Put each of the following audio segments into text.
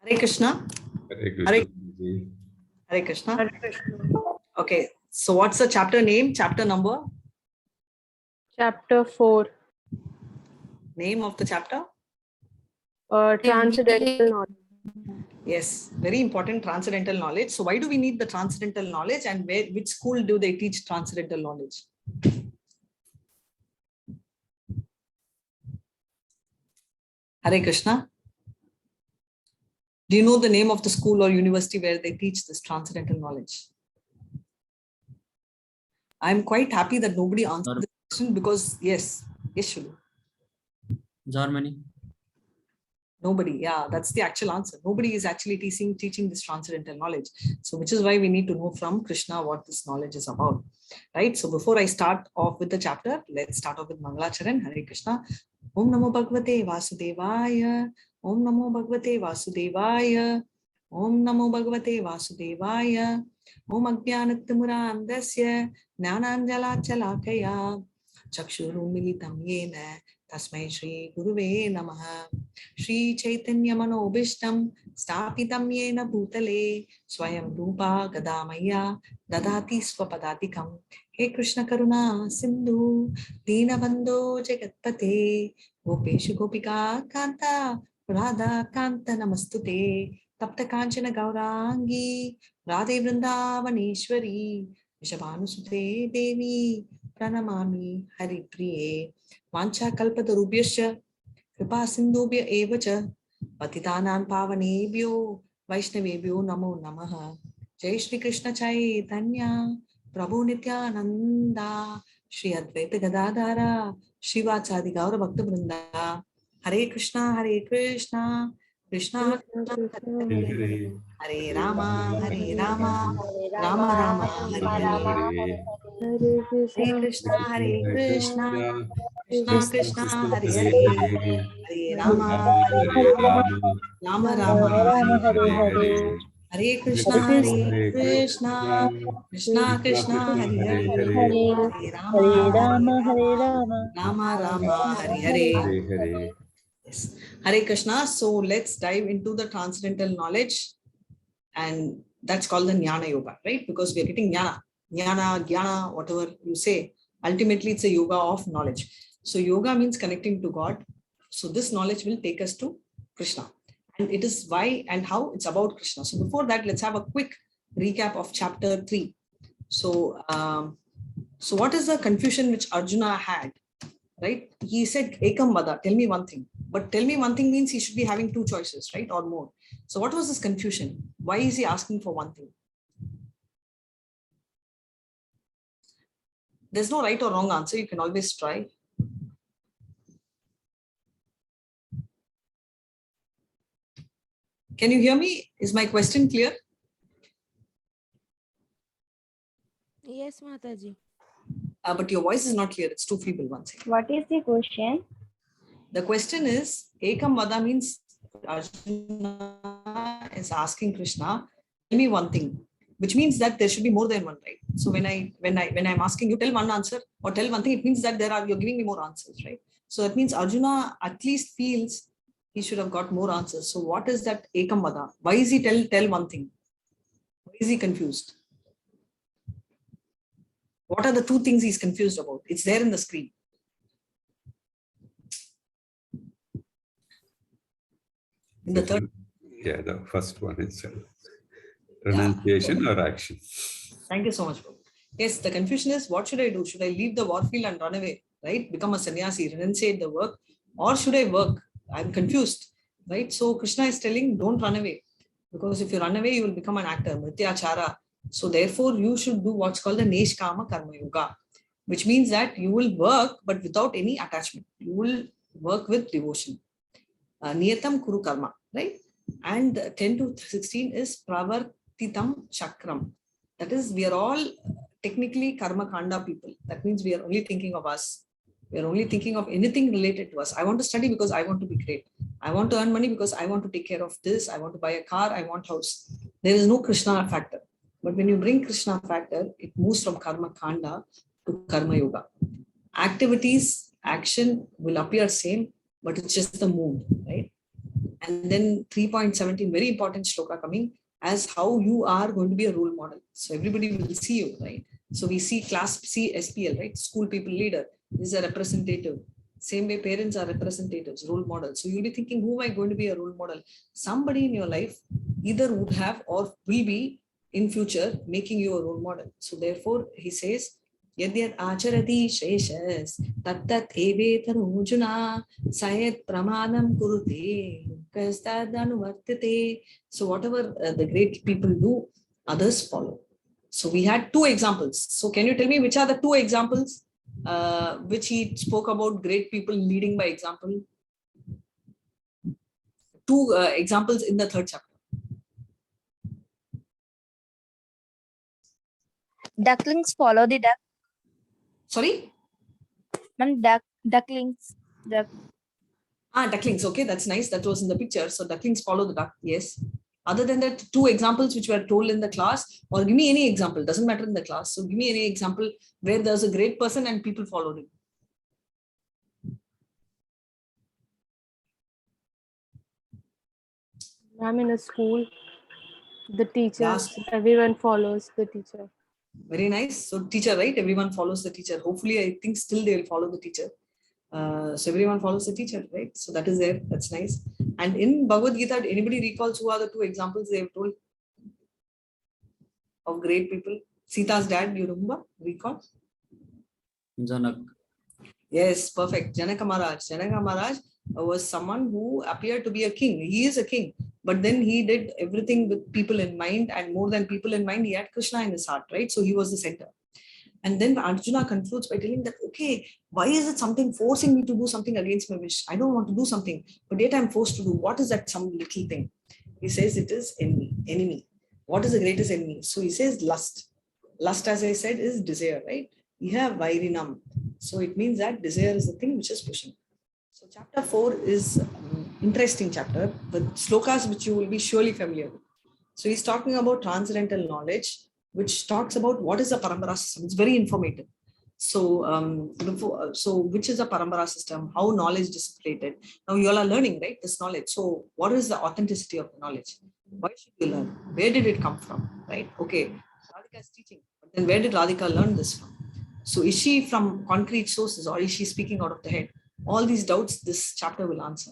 Hare Krishna. Hare Krishna. Hare Krishna. Hare Krishna. Okay, so what's the chapter name? Chapter number? Chapter 4. Name of the chapter? Transcendental knowledge. Yes, very important, transcendental knowledge. So why do we need the transcendental knowledge, and which school do they teach transcendental knowledge? Hare Krishna. Do you know the name of the school or university where they teach this transcendental knowledge? I'm quite happy that nobody answered this question because yes, Shulu. Germany. Nobody, yeah, that's the actual answer. Nobody is actually teaching this transcendental knowledge. So which is why we need to know from Krishna what this knowledge is about, right? So before I start off with the chapter, let's start off with Mangalacharan. Hare Krishna. Om Namo Bhagavate Vasudevaya. Om Namo Bhagavate Vasudevaya. Om Namo Bhagavate Vasudevaya. Om Ajnanatmurandasya Jnananjalachalakaya Chakshurumilitam Yena Tasmai Shri Guruve Namaha. Shri Chaitanya Manobishtam Stapitam Yena Bhutale Swayam Rupa Gadamaya Dadati Swapadatikam. He Krishna Karuna Sindhu Dina Bandho Jagatpate Gopeshu Gopika Kanta Radha Kanta Namastute Tapta Kanchana Gaurangi Radhe Vrindavaneshwari Vishabhanusute Devi Pranamami Hari Priye Vancha Kalpatarubhyascha Kripa Sindhubhya eva cha Patitanam Pavanebhyo Vaishnavebhyo Namo Namaha. Jai Shri Krishna Chaitanya Prabhu Nityananda Shri Advaita Gadadhara Shivachadi Gaura Bhakta Vrinda. Hare Krishna Krishna Krishna Hare Hare Rama Rama Rama Hare Hare Krishna Krishna Krishna Krishna Hare Hare Hare Rama Rama Rama Hare Hare Krishna Krishna Krishna Krishna Hare Hare Hare Rama Rama Hare Hare. Yes. Hare Krishna. So let's dive into the transcendental knowledge, and that's called the Jnana Yoga, right? Because we are getting Jnana, whatever you say. Ultimately, it's a yoga of knowledge. So yoga means connecting to God. So this knowledge will take us to Krishna. And it is why and how it's about Krishna. So before that, let's have a quick recap of chapter 3. So, so what is the confusion which Arjuna had, right? He said, Ekam Vada, tell me one thing. But tell me one thing means he should be having two choices, right? Or more. So what was this confusion? Why is he asking for one thing? There's no right or wrong answer. You can always try. Can you hear me? Is my question clear? Yes, Mataji. But your voice is not clear. It's too feeble. One second. What is the question? The question is, Ekam Vada means Arjuna is asking Krishna, tell me one thing, which means that there should be more than one, right? So when I'm asking you, tell one answer or tell one thing, it means that you're giving me more answers, right? So that means Arjuna at least feels he should have got more answers. So what is that Ekam Vada? Why is he tell one thing? Why is he confused? What are the two things he's confused about? It's there in the screen. In the third. Yeah, the first one is renunciation or action. Thank you so much, bro. Yes, the confusion is, what should I do? Should I leave the war field and run away, right? Become a sannyasi, renunciate the work, or should I work? I'm confused, right? So Krishna is telling, don't run away, because if you run away, you will become an actor, mrityachara. So therefore, you should do what's called the Neshkama Karma Yoga, which means that you will work, but without any attachment. You will work with devotion. Niyatam Kuru Karma, right? And 10 to 16 is Pravartitam Chakram. That is, we are all technically Karma Kanda people. That means we are only thinking of us. We are only thinking of anything related to us. I want to study because I want to be great. I want to earn money because I want to take care of this. I want to buy a car. I want house. There is no Krishna factor. But when you bring Krishna factor, it moves from Karma Kanda to Karma Yoga. Activities, action will appear same, but it's just the mood, right? And then 3.17, very important shloka coming, as how you are going to be a role model. So everybody will see you, right? So we see class C SPL, right? School people leader is a representative. Same way parents are representatives, role models. So you'll be thinking, who am I going to be a role model? Somebody in your life either would have or will be in future making you a role model. So therefore he says, Yadyat acharati sheshas tattat evetarujuna sayat pramadam kurute kastadanuvartate. So whatever the great people do, others follow. So we had two examples. So can you tell me which are the two examples which he spoke about great people leading by example? Two examples in the third chapter. Ducklings follow the duck. Sorry? Ma'am, ducklings. Ducklings. Okay, that's nice. That was in the picture. So ducklings follow the duck. Yes. Other than that, two examples which were told in the class, or give me any example. Doesn't matter in the class. So give me any example where there's a great person and people followed him. I'm in a school. The teachers, Last. everyone follows the teacher. Very nice. So teacher, right? Everyone follows the teacher. Hopefully, I think still they will follow the teacher. So everyone follows the teacher, right? So that is there. That's nice. And in Bhagavad Gita, anybody recalls who are the two examples they have told of great people? Sita's dad, you remember? Recall? Janak. Yes, perfect. Janaka Maharaj. Janaka Maharaj was someone who appeared to be a king. He is a king, but then he did everything with people in mind, and more than people in mind, he had Krishna in his heart, right? So he was the center. And then Arjuna concludes by telling that, okay, why is it something forcing me to do something against my wish? I don't want to do something, but yet I'm forced to do. What is that some little thing? He says it is enemy. What is the greatest enemy? So he says lust. Lust, as I said, is desire, right? We have vairinam. So it means that desire is the thing which is pushing. So chapter 4 is interesting chapter with slokas which you will be surely familiar with. So he's talking about transcendental knowledge, which talks about what is a parampara system. It's very informative. So, which is a parampara system? How knowledge is displayed? Now you all are learning, right? This knowledge. So, what is the authenticity of the knowledge? Why should you learn? Where did it come from? Right? Okay, Radhika is teaching, but then where did Radhika learn this from? So, is she from concrete sources or is she speaking out of the head? All these doubts this chapter will answer.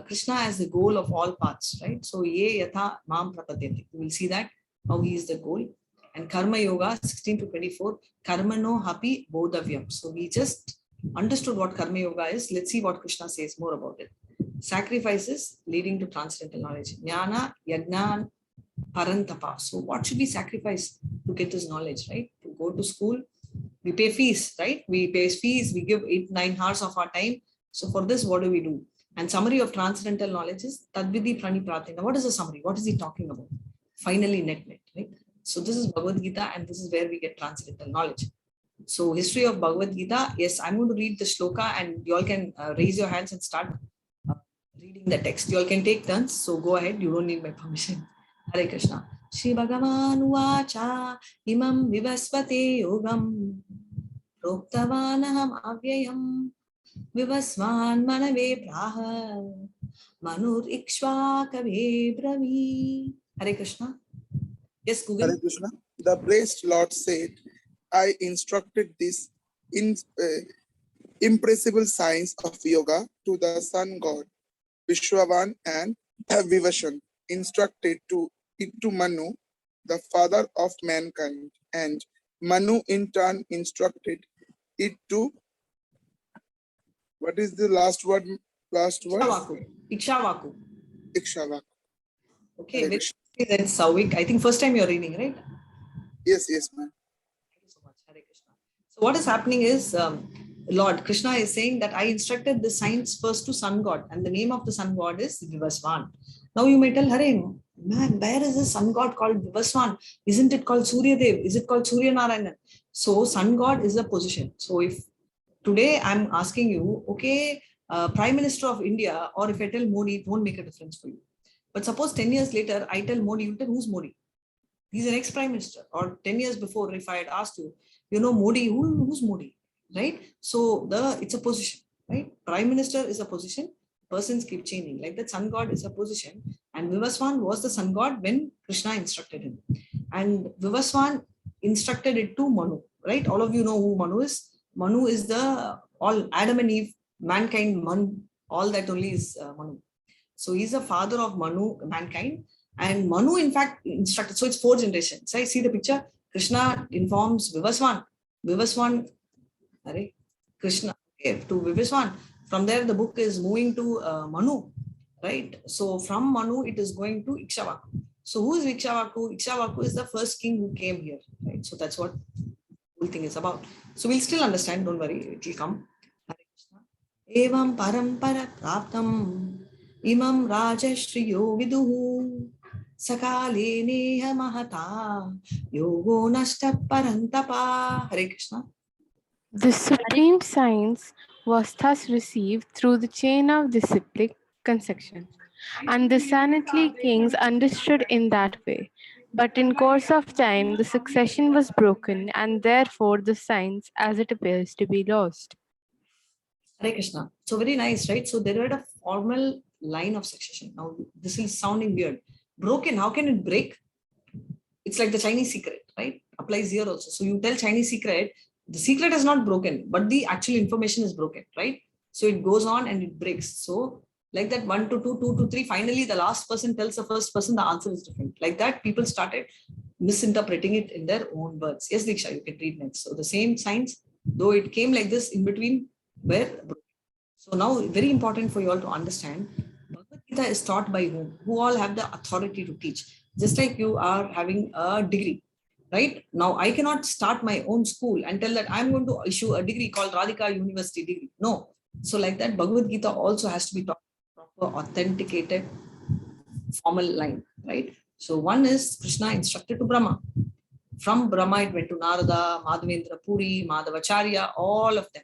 Krishna as the goal of all paths, right? So, ye yatha mam prapadyati. You will see that how he is the goal. And Karma Yoga 16 to 24, Karma no happy bodhavyam. So we just understood what Karma Yoga is. Let's see what Krishna says more about it. Sacrifices leading to transcendental knowledge. Jnana, yajna, parantapa. So what should we sacrifice to get this knowledge, right? To go to school, we pay fees, right? We pay fees, we give 8-9 hours of our time. So for this, what do we do? And summary of transcendental knowledge is Tadvidi Pranipratina. What is the summary? What is he talking about? Finally, net, right? So this is Bhagavad Gita, and this is where we get transcendental knowledge. So history of Bhagavad Gita. Yes, I'm going to read the shloka, and you all can raise your hands and start reading the text. You all can take turns. So go ahead. You don't need my permission. Hare Krishna. Shri Bhagavan Vacha Imam Vivasvate Yogam Proktavanaham Avyayam Vivasvan Manave Praha Manur Ikshva Kave Bravi. Hare Krishna. Yes, Google. Hare Krishna. The blessed Lord said, I instructed this impressible science of yoga to the sun god, Vishwavan and Vivashan, instructed it to Manu, the father of mankind, and Manu in turn instructed it to, what is the last word? Ikshavaku. Ikshavaku. Okay, that's Sauvik. I think first time you're reading, right? Yes, ma'am. Thank you so much. Hare Krishna. So what is happening is Lord Krishna is saying that I instructed the science first to sun god, and the name of the sun god is Vivasvan. Now you may tell, Hare, man, where is the sun god called Vivasvan? Isn't it called Surya Dev? Is it called Surya Narayanan? So sun god is a position. So if today I'm asking you, okay, Prime Minister of India, or if I tell Modi, it won't make a difference for you. But suppose 10 years later, I tell Modi, you tell who's Modi? He's an ex-prime minister. Or 10 years before, if I had asked you, Modi, who's Modi, right? So it's a position, right? Prime minister is a position. persons keep changing. Like that sun god is a position, and Vivaswan was the sun god when Krishna instructed him. And Vivaswan instructed it to Manu, right? All of you know who Manu is. Manu is the all Adam and Eve, mankind, Manu, all that only is Manu. So he's the father of Manu, mankind. And Manu, in fact, instructed. So it's 4 generations. I see the picture. Krishna informs Vivaswan. Vivaswan, Krishna, okay, to Vivaswan. From there, the book is moving to Manu, right? So from Manu, it is going to Ikshavaku. So who is Ikshavaku? Ikshavaku is the first king who came here, right? So that's what the whole thing is about. So we'll still understand. Don't worry, it will come. Evam parampara praptam imam rajashriyo viduhu sakale neha mahata yogo nashta parantapa. Hare Krishna. The supreme science was thus received through the chain of disciplic conception, and the sanitary kings understood in that way. But in course of time, the succession was broken, and therefore the science, as it appears, to be lost. Hare Krishna. So very nice, right? So there were a formal line of succession. Now this is sounding weird. Broken, how can it break? It's like the Chinese secret, right? Applies here also. So you tell Chinese secret, the secret is not broken, but the actual information is broken, right? So it goes on and it breaks. So like that 1 to 2, 2 to 3, finally the last person tells the first person the answer is different. Like that, people started misinterpreting it in their own words. Yes, Diksha, you can read next. So the same science, though it came like this in between, where so now very important for you all to understand, Bhagavad Gita is taught by whom? Who all have the authority to teach? Just like you are having a degree, right? Now I cannot start my own school and tell that I'm going to issue a degree called Radhika University degree. No. So like that, Bhagavad Gita also has to be taught proper authenticated formal line, right? So one is Krishna instructed to Brahma. From Brahma it went to Narada, Madhavendra Puri, Madhavacharya, all of them.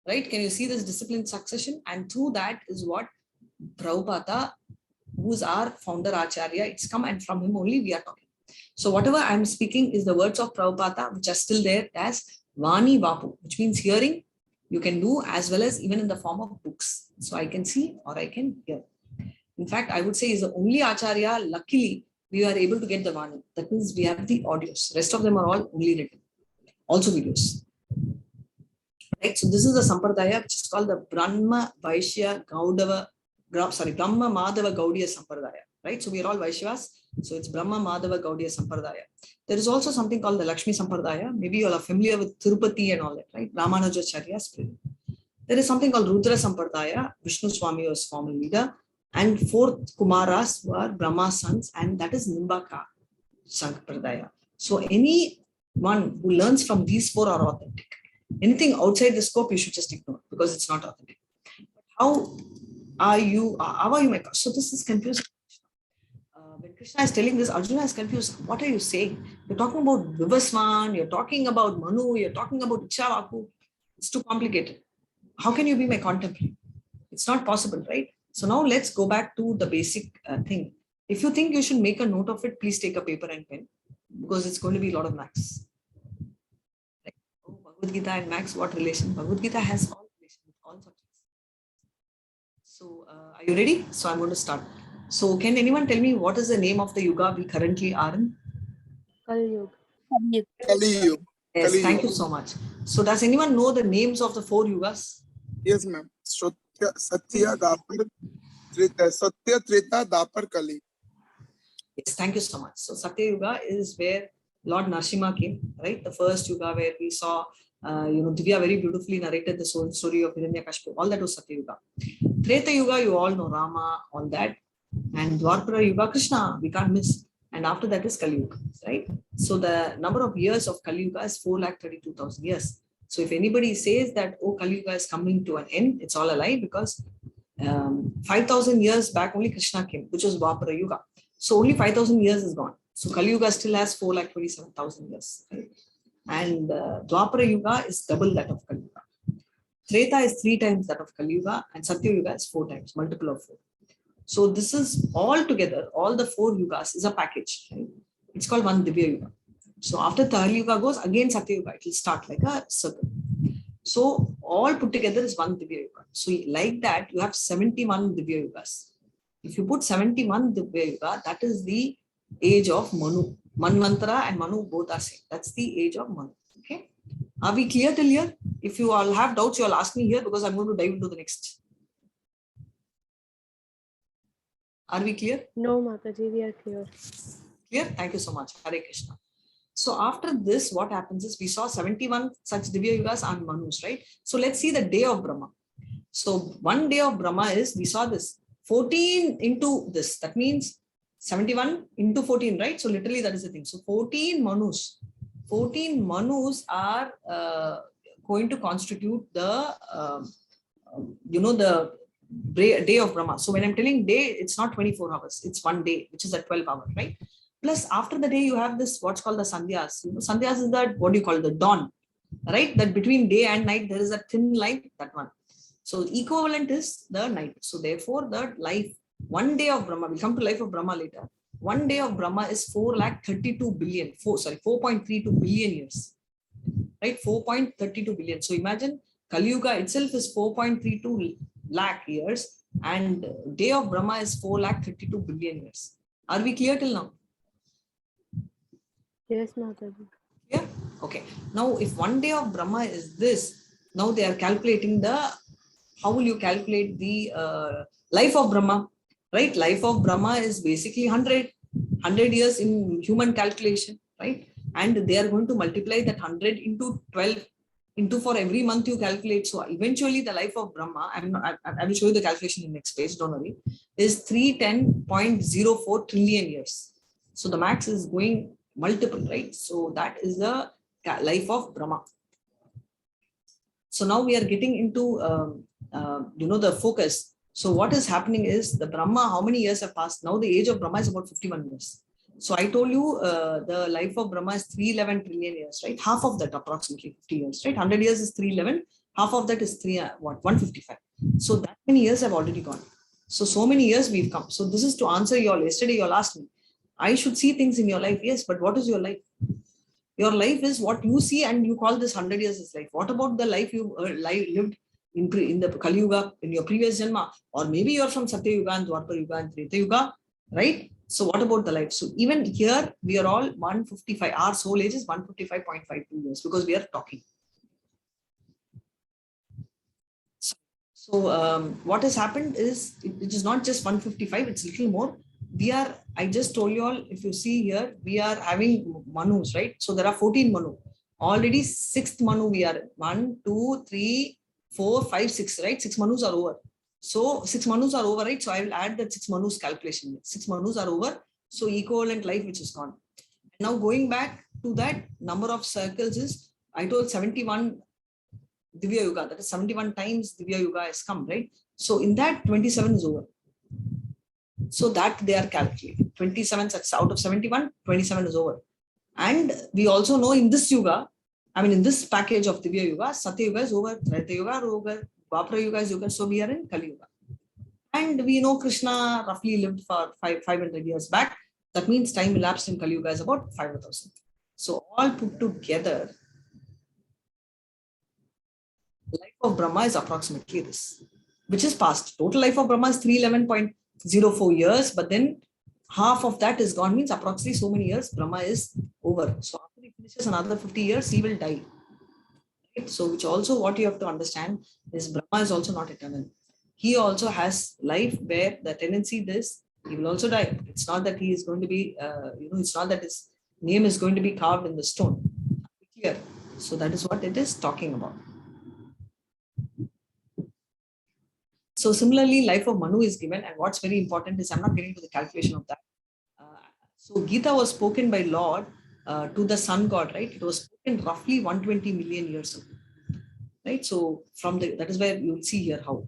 Right? Can you see this discipline succession? And through that is what Prabhupada, who's our founder Acharya, it's come, and from him only we are talking. So whatever I'm speaking is the words of Prabhupada, which are still there as Vani Vapu, which means hearing you can do, as well as even in the form of books. So I can see or I can hear. In fact, I would say is the only Acharya, luckily, we are able to get the Vani. That means we have the audios. Rest of them are all only written. Also videos. Right, so this is the Sampradaya, which is called the Brahma Vaishya Gaudava, Brahma Madhava Gaudiya Sampradaya. Right, so we are all Vaishyas. So it's Brahma Madhava Gaudiya Sampradaya. There is also something called the Lakshmi Sampradaya. Maybe you all are familiar with Tirupati and all that, right? Ramanujacharya spirit. There is something called Rudra Sampradaya. Vishnu Swami was former leader. And 4th Kumaras were Brahma's sons, and that is Nimbaka Sampradaya. So anyone who learns from these 4 are authentic. Anything outside the scope, you should just ignore because it's not authentic. How are you, my God? So this is confusing. When Krishna is telling this, Arjuna is confused. What are you saying? You're talking about Vivaswan, you're talking about Manu, you're talking about Ikshavaku. It's too complicated. How can you be my contemporary? It's not possible, right? So now let's go back to the basic thing. If you think you should make a note of it, please take a paper and pen because it's going to be a lot of maths. Bhagavad Gita and Max, what relation? Bhagavad Gita has all relation with all subjects. So, are you ready? So, I'm going to start. So, can anyone tell me what is the name of the yuga we currently are in? Kali Yuga. Kali Yuga. Yes, Kali thank Yuga. you so much. So, does anyone know the names of the 4 yugas? Yes, ma'am. Satya, Treta, Dapar, Kali. Yes, thank you so much. So, Satya Yuga is where Lord Narsimha came, right? The first yuga where we saw Divya very beautifully narrated the story of Hiranyakashipu. All that was Satya Yuga. Treta Yuga, you all know Rama, all that. And Dwapara Yuga, Krishna, we can't miss. And after that is Kali Yuga, right? So the number of years of Kali Yuga is 4,32,000 years. So if anybody says that, oh, Kali Yuga is coming to an end, it's all a lie because 5,000 years back only Krishna came, which was Dwapara Yuga. So only 5,000 years is gone. So Kali Yuga still has 4,27,000 years. Right? And Dwapara Yuga is double that of Kali Yuga. Treta is 3 times that of Kali Yuga, and Satya Yuga is 4 times, multiple of 4. So this is all together, all the 4 yugas is a package. Right? It's called one Divya Yuga. So after Kali Yuga goes, again Satya Yuga, it will start like a circle. So all put together is one Divya Yuga. So like that, you have 71 Divya Yugas. If you put 71 Divya Yuga, that is the age of Manu. Manvantara and Manu both are same. That's the age of Manu. Okay. Are we clear till here? If you all have doubts, you all ask me here because I'm going to dive into the next. Are we clear? No, Mataji, we are clear. Clear? Thank you so much. Hare Krishna. So after this, what happens is we saw 71 such Divya Yugas and Manus, right? So let's see the day of Brahma. So one day of Brahma is, we saw this 14 into this. That means 71 into 14, right? So literally that is the thing. So 14 Manus. 14 Manus are going to constitute the, the day of Brahma. So when I'm telling day, it's not 24 hours. It's one day, which is a 12 hour, right? Plus after the day, you have this, what's called the Sandhyas. Sandhyas is that, what do you call it? The dawn, right? That between day and night, there is a thin line, that one. So equivalent is the night. So therefore, the life, one day of Brahma, we'll come to life of Brahma later. One day of Brahma is 4.32 billion, 4.32 billion years, right? 4.32 billion. So imagine Kali Yuga itself is 4.32 lakh years and day of Brahma is 4.32 billion years. Are we clear till now? Yes, Mataji. Yeah. Okay. Now, if one day of Brahma is this, now they are calculating the, how will you calculate the life of Brahma, right? Life of Brahma is basically 100 years in human calculation, right? And they are going to multiply that 100 into 12 into for every month you calculate. So eventually the life of Brahma, I will show you the calculation in next page, don't worry, is 310.04 trillion years. So the max is going multiple, right? So that is the life of Brahma. So now we are getting into, the focus. So what is happening is the Brahma, how many years have passed? Now the age of Brahma is about 51 years. So I told you the life of Brahma is 311 trillion years, right? Half of that approximately 50 years, right? 100 years is 311. Half of that is 155. So that many years have already gone. So many years we've come. So this is to answer your, yesterday you all asked me, I should see things in your life. Yes, but what is your life? Your life is what you see and you call this 100 years is life. What about the life you lived in the Kali Yuga, in your previous Janma? Or maybe you're from Satya Yuga and Dwapara Yuga and Treta Yuga, right? So what about the life? So even here, we are all 155. Our soul age is 155.52 years because we are talking. So what has happened is, it is not just 155, it's a little more. I just told you all, if you see here, we are having Manus, right? So there are 14 Manu. Already 6th Manu we are 1, 2, 3, 4, 5, 6, right? 6 Manus are over. So 6 Manus are over, right? So I will add that 6 Manus calculation. 6 Manus are over. So equivalent life which is gone. Now going back to that number of circles is, I told 71 Divya Yuga, that is 71 times Divya Yuga has come, right? So in that 27 is over. So that they are calculating. 27 out of 71, 27 is over. And we also know in this Yuga, in this package of Divya Yuga, Satya Yuga is over, Treta Yuga is over, Dwapara Yuga is over, so we are in Kali Yuga. And we know Krishna roughly lived for 500 years back. That means time elapsed in Kali Yuga is about 5,000. So all put together, life of Brahma is approximately this, which is past. Total life of Brahma is 311.04 years, but then half of that is gone, means approximately so many years Brahma is over. So after he finishes another 50 years, he will die. Right? So which also what you have to understand is Brahma is also not eternal. He also has life where the tendency is he will also die. It's not that he is going to be, it's not that his name is going to be carved in the stone. Clear? So that is what it is talking about. So similarly, life of Manu is given, and what's very important is I'm not getting to the calculation of that. So Gita was spoken by Lord to the sun god, right? It was spoken roughly 120 million years ago, right? So that is where you'll see here how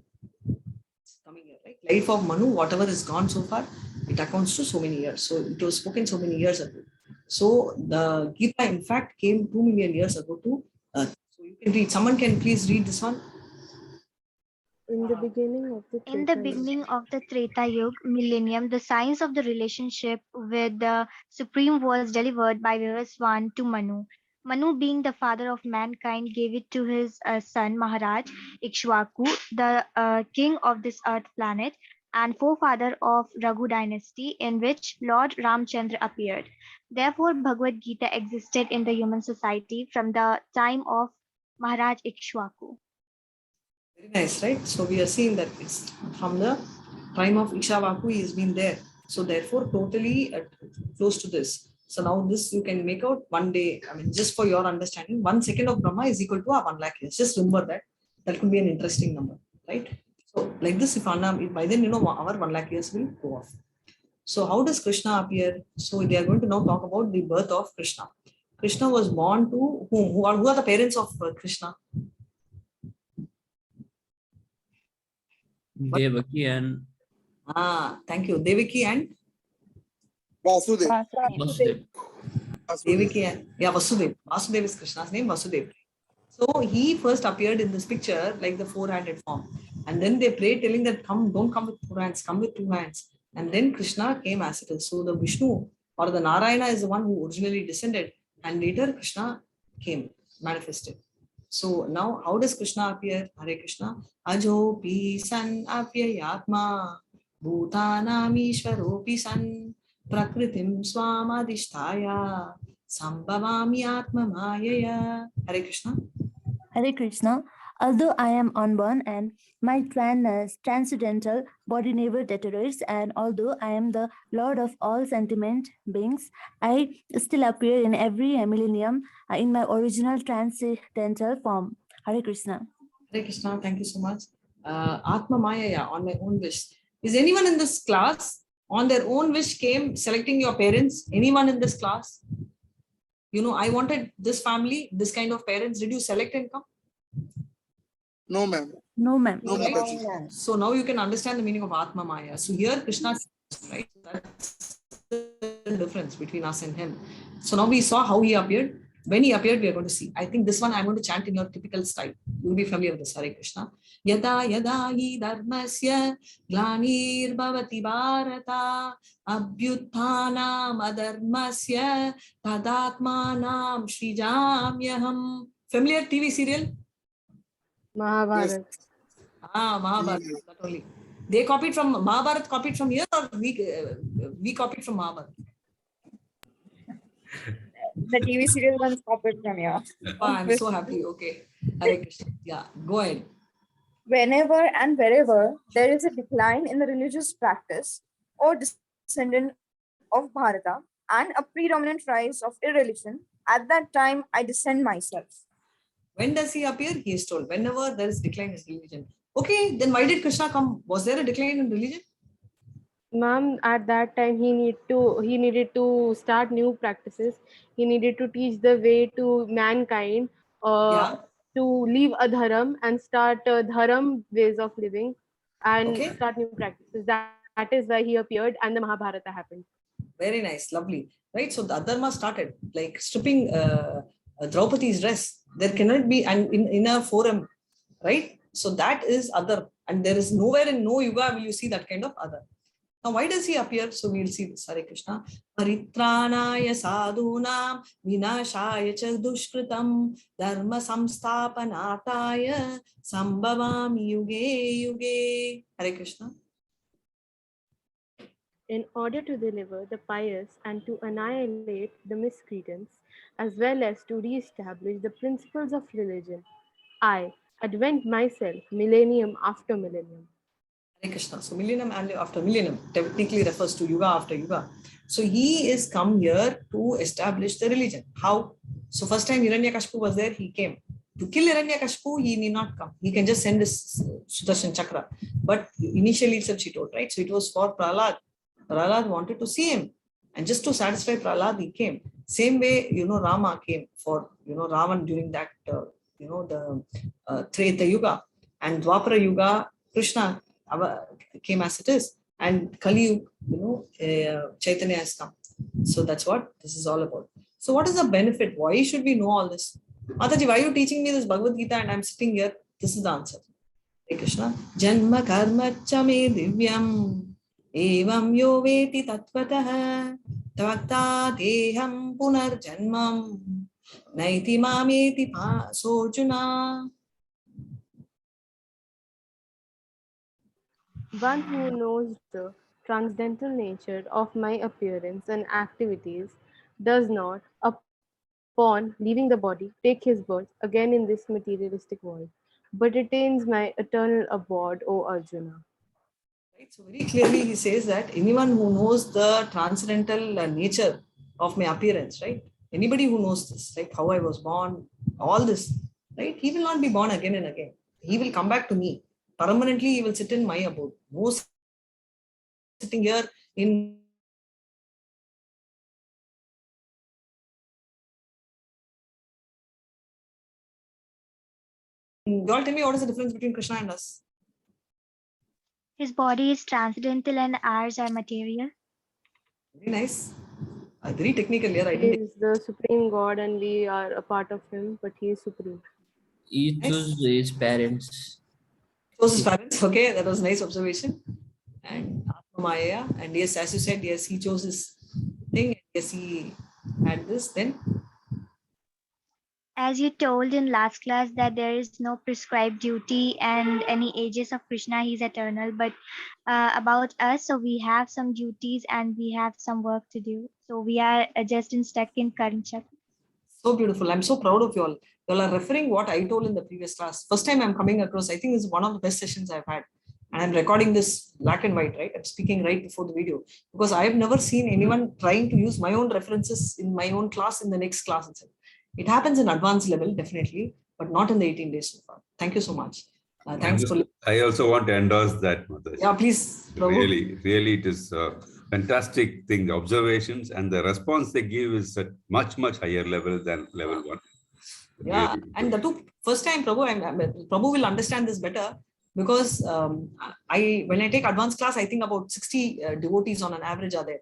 it's coming here, right? Life of Manu, whatever is gone so far, it accounts to so many years. So it was spoken so many years ago. So the Gita, in fact, came 2 million years ago to Earth. So you can read. Someone can please read this one. In the beginning of the In the Treta Yuga. beginning of the Treta Yuga millennium, the science of the relationship with the Supreme was delivered by Vivaswan to Manu. Manu, being the father of mankind, gave it to his son Maharaj Ikshwaku, the king of this earth planet and forefather of Raghu dynasty, in which Lord Ramchandra appeared. Therefore, Bhagavad Gita existed in the human society from the time of Maharaj Ikshwaku. Very nice, right? So we are seeing that it's from the time of Ikshavaku, he's been there. So therefore, totally close to this. So now this you can make out one day. I mean, just for your understanding, 1 second of Brahma is equal to 1 lakh years. Just remember that. That could be an interesting number, right? So like this, if by then you know our 1 lakh years will go off. So how does Krishna appear? So they are going to now talk about the birth of Krishna. Krishna was born to whom? Who are the parents of Krishna? Devaki and Thank you. Devaki and Vasudev. Vasudev. Devaki and Vasudev. Vasudev is Krishna's name, Vasudev. So he first appeared in this picture like the four-handed form. And then they prayed telling that don't come with 4 hands, come with 2 hands. And then Krishna came as it is. So the Vishnu or the Narayana is the one who originally descended. And later Krishna came, manifested. So now how does Krishna appear? Hare Krishna. Ajopi san apyayatma bhutanam ishvaropi san prakritim swamadhisthaya sambhavami atma mayaya. Hare Krishna. Hare Krishna. Although I am unborn and my transcendental body never deteriorates, and although I am the Lord of all sentient beings, I still appear in every millennium in my original transcendental form. Hare Krishna. Hare Krishna, thank you so much. Atma Maya, on my own wish. Is anyone in this class on their own wish came selecting your parents? Anyone in this class? You know, I wanted this family, this kind of parents. Did you select and come? No, ma'am. No, ma'am. No, Mataji. So now you can understand the meaning of Atma Maya. So here Krishna, right? That's the difference between us and him. So now we saw how he appeared. When he appeared, we are going to see. I think this one I'm going to chant in your typical style. You'll be familiar with this. Hare Krishna. Yada yada hi dharmasya glanir bhavati bharata abhyuthanam adharmasya tadatmanam shrijamyaham. Familiar TV serial? Mahabharata. Mahabharata. That only. They copied from Mahabharata, copied from here, or we copied from Mahabharata? The TV serial one's copied from here. I'm so happy. Okay. Hare Krishna. Yeah, go ahead. Whenever and wherever there is a decline in the religious practice or descendant of Bharata and a predominant rise of irreligion, at that time I descend myself. When does he appear? He is told whenever there is decline in religion. Okay, then why did Krishna come? Was there a decline in religion? Ma'am, at that time he needed to start new practices. He needed to teach the way to mankind to leave adharam and start dharam ways of living and start new practices. That is why he appeared and the Mahabharata happened. Very nice, lovely. Right, so the adharma started like stripping Draupadi's dress. There cannot be, and in a forum, right? So that is other, and there is nowhere in no yuga will you see that kind of other. Now, why does he appear? So we'll see this. Hare Krishna. Paritranaya sadhunam vinashaya cha dushkritam dharma samsthapanataya sambhavami yuge yuge. Hare Krishna. In order to deliver the pious and to annihilate the miscreants, as well as to re-establish the principles of religion, I advent myself millennium after millennium. Hare Krishna. So millennium and after millennium technically refers to yuga after yuga. So he is come here to establish the religion. How? So first time Hiranyakashipu was there, he came. To kill Hiranyakashipu, he need not come. He can just send his Sudarshan Chakra. But initially itself she told, right? So it was for Prahlad. Prahlad wanted to see him. And just to satisfy Prahlad, he came. Same way, Rama came for, Ravan during that, the Treta Yuga. And Dwapara Yuga, Krishna came as it is. And Kali Yuga, Chaitanya has come. So that's what this is all about. So what is the benefit? Why should we know all this? Mataji, why are you teaching me this Bhagavad Gita and I'm sitting here? This is the answer. Hare Krishna. Janma karma chame divyam evam yo veti tatvatah tvakta deham punar janmam Naiti mameti pa sojuna. One who knows the transcendental nature of my appearance and activities does not, upon leaving the body, take his birth again in this materialistic world, but attains my eternal abode, O Arjuna. Right? So very clearly he says that anyone who knows the transcendental nature of my appearance, right? Anybody who knows this, like how I was born, all this, right? He will not be born again and again. He will come back to me. Permanently, he will sit in my abode. No sitting here in. You all tell me what is the difference between Krishna and us? His body is transcendental and ours are material. Very nice. Very technical here. I He didn't. is the supreme God and we are a part of him, but he is supreme. He Nice. chose his parents. Chose his parents. Okay, that was nice observation. And Maya. And yes, as you said, yes, he chose his thing. Yes, he had this. Then As you told in last class that there is no prescribed duty and any ages of Krishna, he's eternal. But about us, so we have some duties and we have some work to do. So we are just stuck in current chakra. so beautiful. I'm so proud of you all. You all are referring what I told in the previous class. First time I'm coming across. I think this is one of the best sessions I've had. And I'm recording this black and white, right? I'm speaking right before the video because I have never seen anyone trying to use my own references in my own class in the next class itself. It happens in advanced level, definitely, but not in the 18 days so far. Thank you so much. Thanks for. I also want to endorse that, Mataji. Yeah, please. Prabhu. Really, it is a fantastic thing. The observations and the response they give is at much higher level than level 1. Yeah, Really. and the two first time Prabhu, Prabhu will understand this better because when I take advanced class, I think about 60 devotees on an average are there.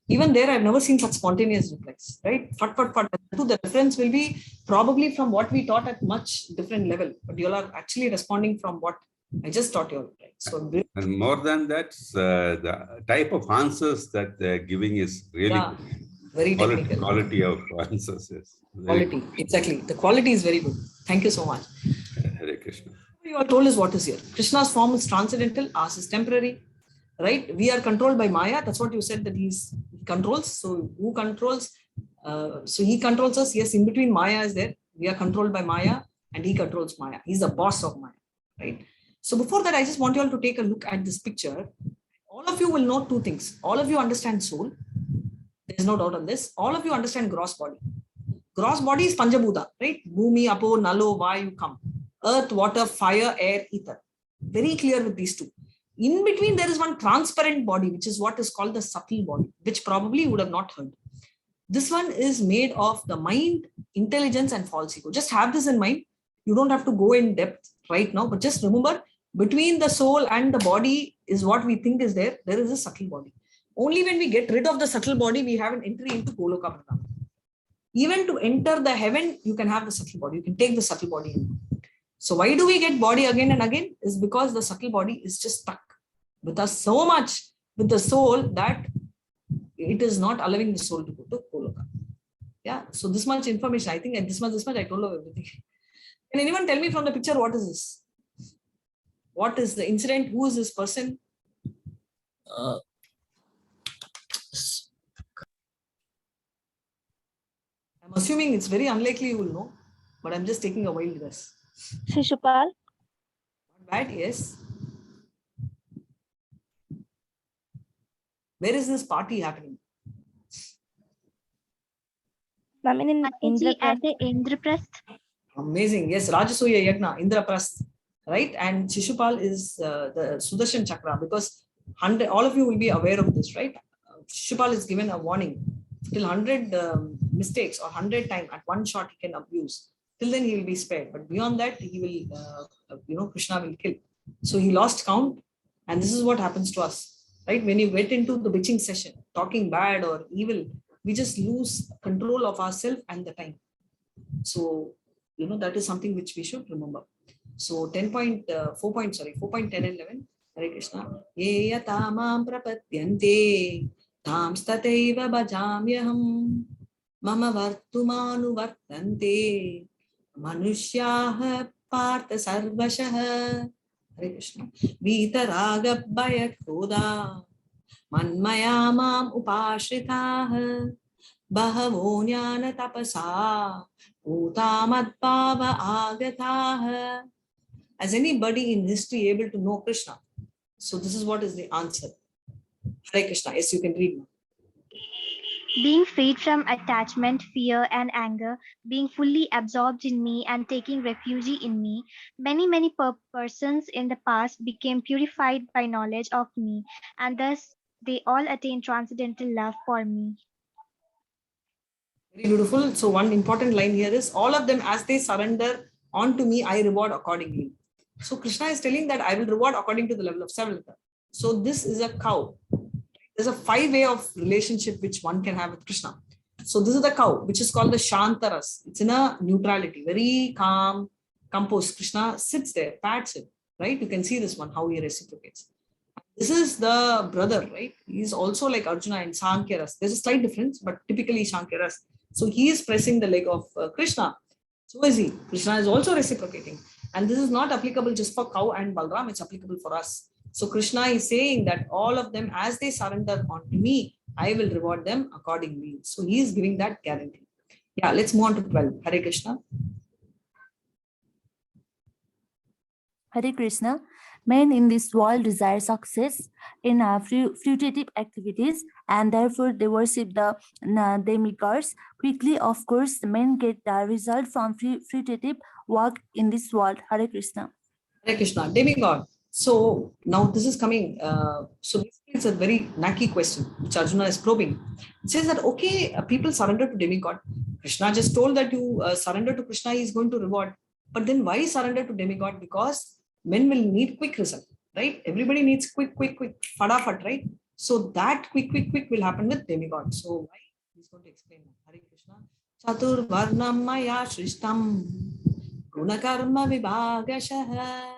Even there, I've never seen such spontaneous replies, right? Fat. The difference will be probably from what we taught at much different level, but you all are actually responding from what I just taught you all, right? So, and more than that, the type of answers that they're giving is really yeah, very technical. Quality of answers, yes. Quality, exactly. The quality is very good. Thank you so much. Hare Krishna. You all told us what is here. Krishna's form is transcendental, ours is temporary, right? We are controlled by Maya. That's what you said that he controls. So who controls? So he controls us. Yes, in between Maya is there. We are controlled by Maya and he controls Maya. He's the boss of Maya, right? So before that, I just want you all to take a look at this picture. All of you will know two things. All of you understand soul. There's no doubt on this. All of you understand gross body. Gross body is Panjabhuta, right? Bhumi, Apo, Nalo, Vayu, come. Earth, water, fire, air, ether. Very clear with these two. In between, there is one transparent body, which is what is called the subtle body, which probably you would have not heard. This one is made of the mind, intelligence, and false ego. Just have this in mind. You don't have to go in depth right now, but just remember, between the soul and the body is what we think is there. There is a subtle body. Only when we get rid of the subtle body, we have an entry into Goloka Pradama. Even to enter the heaven, you can have the subtle body. You can take the subtle body in. So why do we get body again and again? Is because the subtle body is just stuck with us so much with the soul that it is not allowing the soul to go to Goloka. Yeah. So this much information, I think, and this much, I told you everything. Can anyone tell me from the picture what is this? What is the incident? Who is this person? I'm assuming it's very unlikely you will know, but I'm just taking a wild guess. Shishupal. Not bad, yes. Where is this party happening? Ma'am, in At the Indraprasth. Amazing. Yes, Rajasuya Yagna, Indraprasth, right? And Shishupal is the Sudarshan Chakra because all of you will be aware of this, right? Shishupal is given a warning. Till 100 mistakes or 100 times at one shot he can abuse. Till then he will be spared. But beyond that, he will, Krishna will kill. So he lost count. And this is what happens to us, right? When you get into the bitching session, talking bad or evil, we just lose control of ourselves and the time. So, that is something which we should remember. So 4.10 and 11. Hare Krishna. Ye yatamam prapatyante tam stataiva bhajamyaham Mama vartumanu vartante manushyaha partha sarvashaha. Hare Krishna. Vitaraga bhaya krodha manmaya mam upashritaha bahavo jnana tapasa utamadbhava agataha. Has anybody in history able to know Krishna? So this is what is the answer. Hare Krishna. Yes, you can read now. Being freed from attachment, fear, and anger, being fully absorbed in me and taking refuge in me, many persons in the past became purified by knowledge of me, and thus they all attained transcendental love for me. Very beautiful. So one important line here is all of them as they surrender onto me, I reward accordingly. So Krishna is telling that I will reward according to the level of Savalita. So this is a cow. There's a 5-way of relationship which one can have with Krishna. So this is the cow, which is called the Shantaras. It's in a neutrality, very calm, composed. Krishna sits there, pats it, right? You can see this one, how he reciprocates. This is the brother, right? He's also like Arjuna and Sankyaras. There's a slight difference, but typically Sankyaras. So he is pressing the leg of Krishna. So is he. Krishna is also reciprocating. And this is not applicable just for cow and Balram, it's applicable for us. So Krishna is saying that all of them, as they surrender onto me, I will reward them accordingly. So he is giving that guarantee. Yeah, let's move on to 12. Hare Krishna. Hare Krishna. Men in this world desire success in fruitative activities, and therefore they worship the demigods. Quickly, of course, men get the result from fruitative work in this world. Hare Krishna. Hare Krishna, demigod. So now this is coming. So basically it's a very knacky question which Arjuna is probing. It says that, okay, people surrender to demigod. Krishna just told that you surrender to Krishna, he is going to reward. But then why surrender to demigod? Because men will need quick result, right? Everybody needs quick, fadafat, right? So that quick will happen with demigod. So why? He's going to explain. Hare Krishna. Chatur varnam maya shrishtam gunakarma vibhagashaha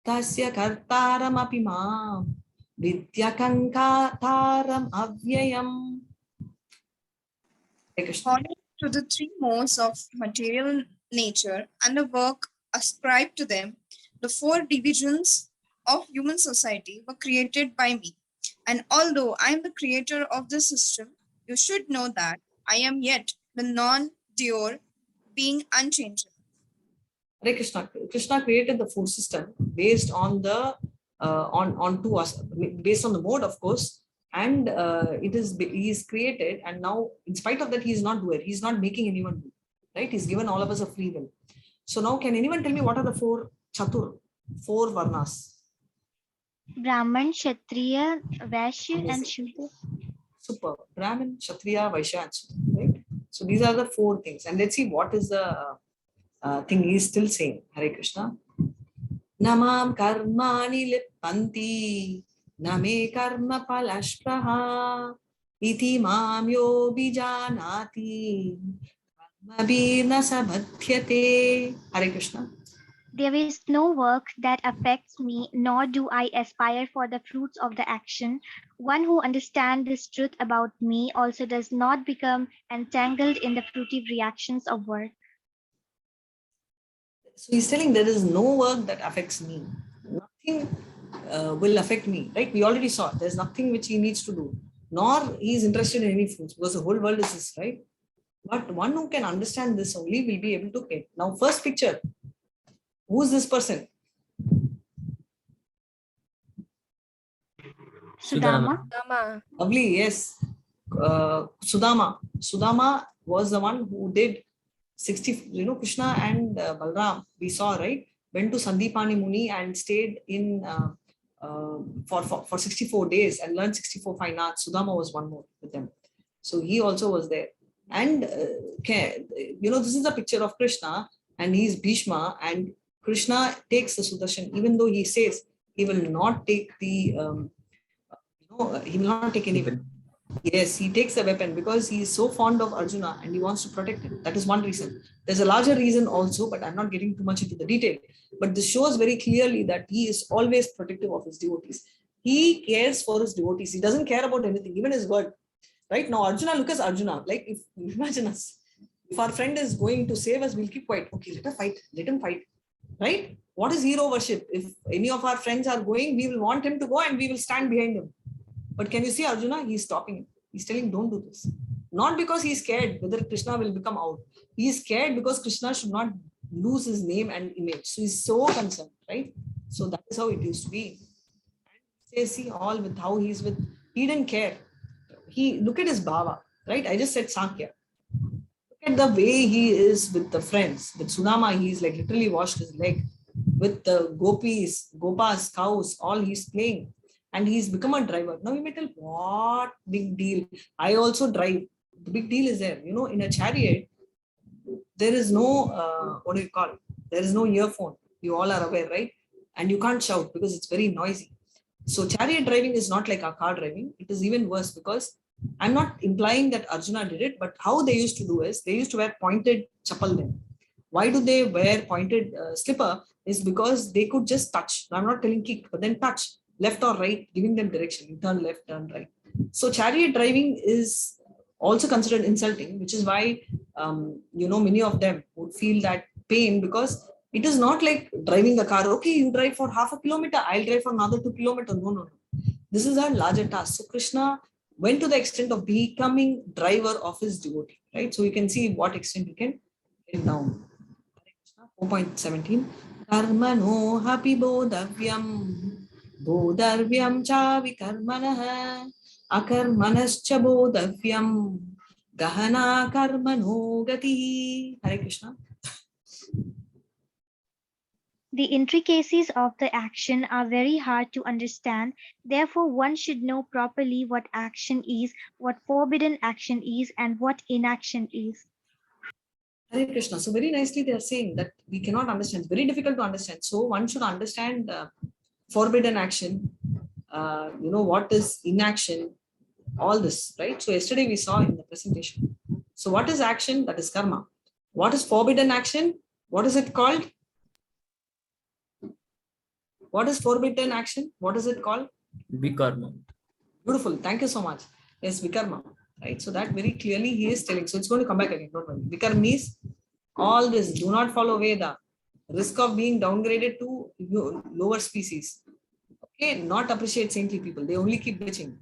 tasya kartaram api mam vidyakankaram avyayam. According to the three modes of material nature and the work ascribed to them, the four divisions of human society were created by me. And although I am the creator of this system, you should know that I am yet the non-dual being unchangeable. Hare Krishna. Krishna created the food system based on the based on the mode, of course, and he is created, and now in spite of that he is not doer. He is not making anyone do. Right? He's given all of us a free will. So now, can anyone tell me what are the four varnas? Brahman, Kshatriya, Vaishya, and Shudra. Super. Brahmin, Kshatriya, Vaishya, and Shudra. Right? So these are the four things, and let's see what is the thing he is still saying. Hare Krishna. Namam karmani lippanti name karma palashpraha iti mam yo bijanati karmabhirna sabhatyate. Hare Krishna. There is no work that affects me, nor do I aspire for the fruits of the action. One who understands this truth about me also does not become entangled in the fruitive reactions of work. So he's telling there is no work that affects me. Nothing will affect me, right? We already saw there's nothing which he needs to do, nor he is interested in any fruits, because the whole world is this, right? But one who can understand this only will be able to get. Now, first picture. Who is this person? Sudama. Lovely, yes. Sudama. Sudama was the one who did 60, Krishna and Balram, we saw, right? Went to Sandipani Muni and stayed in for 64 days and learned 64 fine arts. Sudama was one more with them. So he also was there. And, this is a picture of Krishna and he's Bhishma, and Krishna takes the Sudarshan, even though he says he will not take the, he will not take any weapon. Yes, he takes a weapon because he is so fond of Arjuna and he wants to protect him. That is one reason. There's a larger reason also, but I'm not getting too much into the detail. But this shows very clearly that he is always protective of his devotees. He cares for his devotees. He doesn't care about anything, even his word. right? Now Arjuna, look as Arjuna. Like, if imagine us, if our friend is going to save us, we'll keep quiet. Okay, let him fight, right? What is hero worship? If any of our friends are going, we will want him to go and we will stand behind him. But can you see Arjuna? He's stopping. He's telling, don't do this. Not because he's scared whether Krishna will become out. He's scared because Krishna should not lose his name and image. So he's so concerned, right? So that is how it used to be. See all with how he's with, he didn't care. Look at his bhava, right? I just said Sankhya. Look at the way he is with the friends. With Sudama, he's like literally washed his leg. With the gopas, cows, all he's playing. And he's become a driver. Now you may tell, what big deal? I also drive. The big deal is there. You know, in a chariot, there is no, what do you call it? There is no earphone. You all are aware, right? And you can't shout because it's very noisy. So chariot driving is not like a car driving. It is even worse, because I'm not implying that Arjuna did it, but how they used to do is they used to wear pointed chappal then. Why do they wear pointed slipper? Is because they could just touch. I'm not telling kick, but then touch left or right, giving them direction. Turn left, turn right. So chariot driving is also considered insulting, which is why many of them would feel that pain, because it is not like driving a car. Okay, you drive for half a kilometer, I'll drive for another 2 kilometers. No. This is a larger task. So Krishna went to the extent of becoming driver of his devotee, right? So you can see what extent you can get down. 4.17. Karmano hapi bodhavyam cha vikarmanah akarmanascha bodhavyam gahana karmano gati. Hare Krishna. The intricacies of the action are very hard to understand. Therefore, one should know properly what action is, what forbidden action is, and what inaction is. Hare Krishna. So very nicely they are saying that we cannot understand. It's very difficult to understand. So one should understand forbidden action, what is inaction, all this, right? So yesterday we saw in the presentation. So what is action? That is karma. What is forbidden action? What is it called? What is forbidden action? What is it called? Vikarma. Beautiful. Thank you so much. Yes, Vikarma. Right. So that very clearly he is telling. So it's going to come back again. Don't worry. Vikarma means all this. Do not follow Veda. Risk of being downgraded to lower species. Okay. Not appreciate saintly people. They only keep bitching.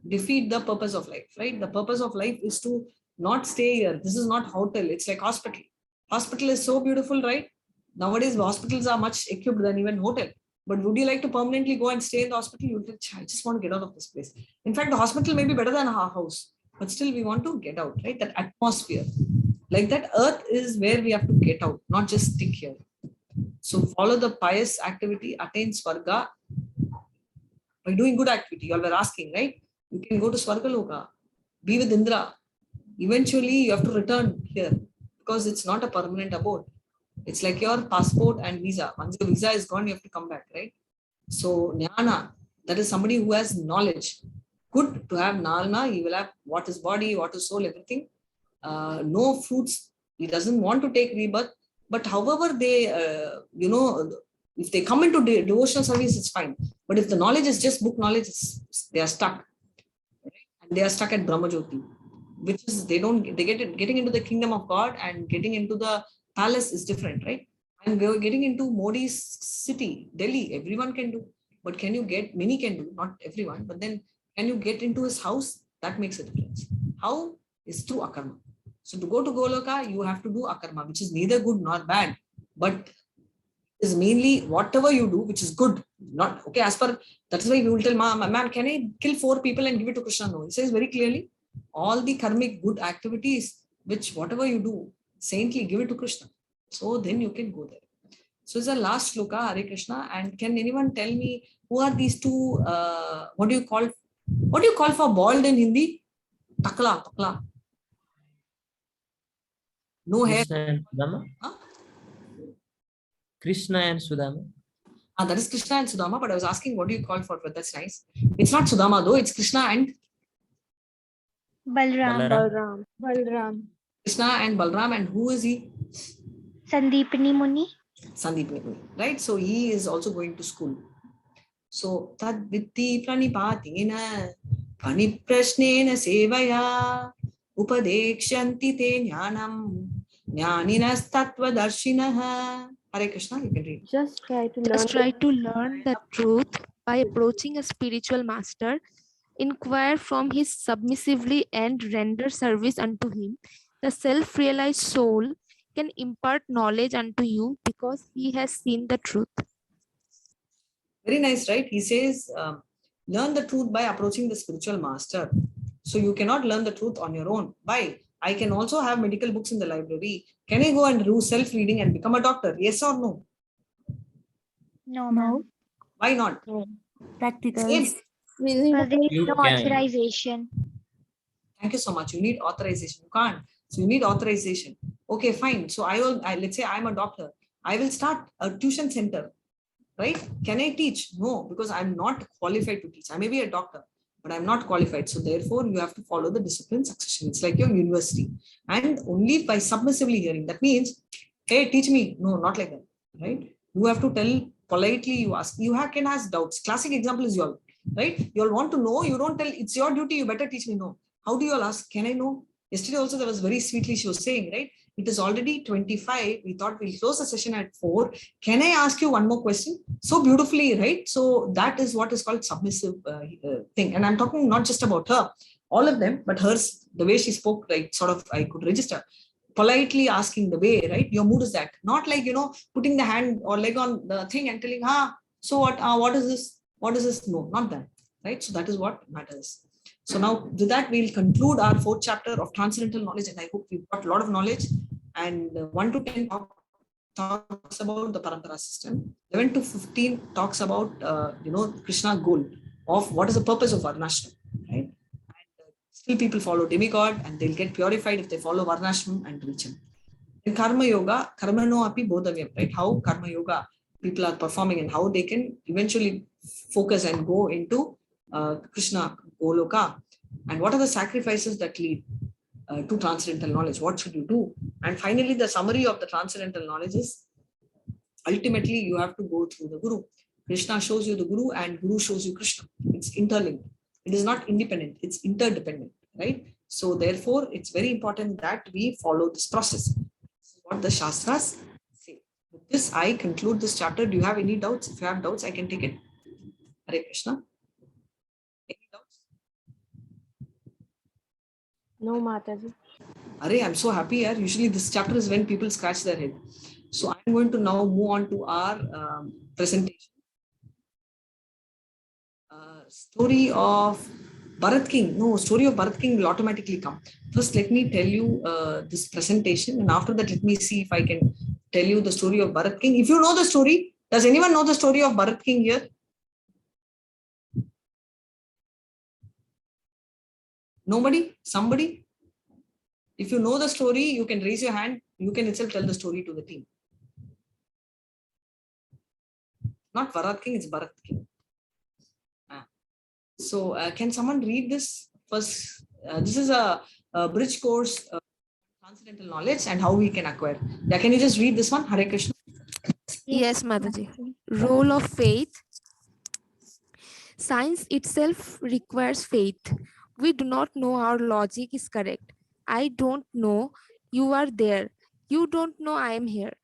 Defeat the purpose of life. Right. The purpose of life is to not stay here. This is not hotel. It's like hospital. Hospital is so beautiful, right? Nowadays, hospitals are much equipped than even hotel. But would you like to permanently go and stay in the hospital? You will say, I just want to get out of this place. In fact, the hospital may be better than our house, but still we want to get out, right? That atmosphere. Like that earth is where we have to get out, not just stick here. So follow the pious activity, attain Swarga by doing good activity. You all were asking, right? You can go to Swarga Loka, be with Indra. Eventually, you have to return here because it's not a permanent abode. It's like your passport and visa. Once your visa is gone, you have to come back, right? So Jnana, that is somebody who has knowledge. Good to have Jnana. He will have what is body, what is soul, everything. No fruits. He doesn't want to take rebirth. But however they, if they come into devotional service, it's fine. But if the knowledge is just book knowledge, they are stuck. Right? And they are stuck at Brahmajyoti, which is getting into the kingdom of God and getting into the palace is different, right? And we're getting into Modi's city, Delhi, everyone can do. But many can do, not everyone, but then can you get into his house? That makes a difference. How? Is through akarma. So to go to Goloka, you have to do akarma, which is neither good nor bad, but is mainly whatever you do, which is good. Not okay, as per that is why we will tell, ma'am, can I kill 4 people and give it to Krishna? No, he says very clearly, all the karmic good activities, which whatever you do, saintly, give it to Krishna. So then you can go there. So it's the last shloka, Hare Krishna. And can anyone tell me who are these two? What do you call for bald in Hindi? Takla. No hair. Krishna and Sudama. Huh? Krishna and Sudama. That is Krishna and Sudama. But I was asking, what do you call for? But that's nice. It's not Sudama though. It's Krishna and Balram. Krishna and Balram. And who is he? Sandeepani Muni. Sandeepani Muni, right? So he is also going to school. So tad vitti pranipatina Paniprashnena sevaya upadekshanti te jnanam jnaninas tattvadarshinaha. Hare Krishna, you can read. Just try to learn. Just try to learn the truth by approaching a spiritual master. Inquire from his submissively and render service unto him. The self-realized soul can impart knowledge unto you because he has seen the truth. Very nice, right? He says, learn the truth by approaching the spiritual master. So you cannot learn the truth on your own. Why? I can also have medical books in the library. Can I go and do self-reading and become a doctor? Yes or no? No, No. ma'am. Why not? Practical. Same. Because there is You no can. authorization. Thank you so much. You need authorization. You can't. So you need authorization. Okay, fine. So let's say I'm a doctor. I will start a tuition center, right? Can I teach? No, because I'm not qualified to teach. I may be a doctor, but I'm not qualified. So therefore, you have to follow the discipline succession. It's like your university. And only by submissively hearing. That means, hey, teach me. No, not like that, right? You have to tell politely, you ask. Can ask doubts. Classic example is you all, right? You all want to know. You don't tell, it's your duty. You better teach me. No. How do you all ask? Can I know? Yesterday also there was very sweetly she was saying, right? It is already 25. We thought we'll close the session at 4. Can I ask you one more question? So beautifully, right? So that is what is called submissive thing. And I'm talking not just about her, all of them, but hers, the way she spoke, right? Sort of, I could register. Politely asking the way, right? Your mood is that. Not like, putting the hand or leg on the thing and telling, so what is this? What is this? No, not that, right? So that is what matters. So now with that, we'll conclude our 4th chapter of transcendental knowledge. And I hope we've got a lot of knowledge. And 1 to 10 talks about the parampara system. 11 to 15 talks about, Krishna's goal of what is the purpose of Varnashram, right? And still people follow demigod and they'll get purified if they follow Varnashram and reach him. In Karma Yoga, Karma no api bodhavyam, right? How Karma Yoga people are performing and how they can eventually focus and go into Krishna Goloka, and what are the sacrifices that lead to transcendental knowledge? What should you do? And finally, the summary of the transcendental knowledge is ultimately you have to go through the Guru. Krishna shows you the Guru and Guru shows you Krishna. It's interlinked. It is not independent. It's interdependent, right? So therefore, it's very important that we follow this process. This is what the Shastras say. With this, I conclude this chapter. Do you have any doubts? If you have doubts, I can take it. Hare Krishna. Any doubts? No, Mataji. Array, I'm so happy. Yaar. Usually this chapter is when people scratch their head. So I'm going to now move on to our presentation. Story of Bharat King. No, story of Bharat King will automatically come. First, let me tell you this presentation. And after that, let me see if I can tell you the story of Bharat King. If you know the story, does anyone know the story of Bharat King here? Nobody? Somebody? If you know the story, you can raise your hand. You can itself tell the story to the team. Not Bharat King, it's Bharat King. So can someone read this first? This is a bridge course, transcendental knowledge and how we can acquire. Yeah, can you just read this one? Hare Krishna. Yes, Mataji. Role of faith. Science itself requires faith. We do not know our logic is correct. I don't know you are there. You don't know I am here.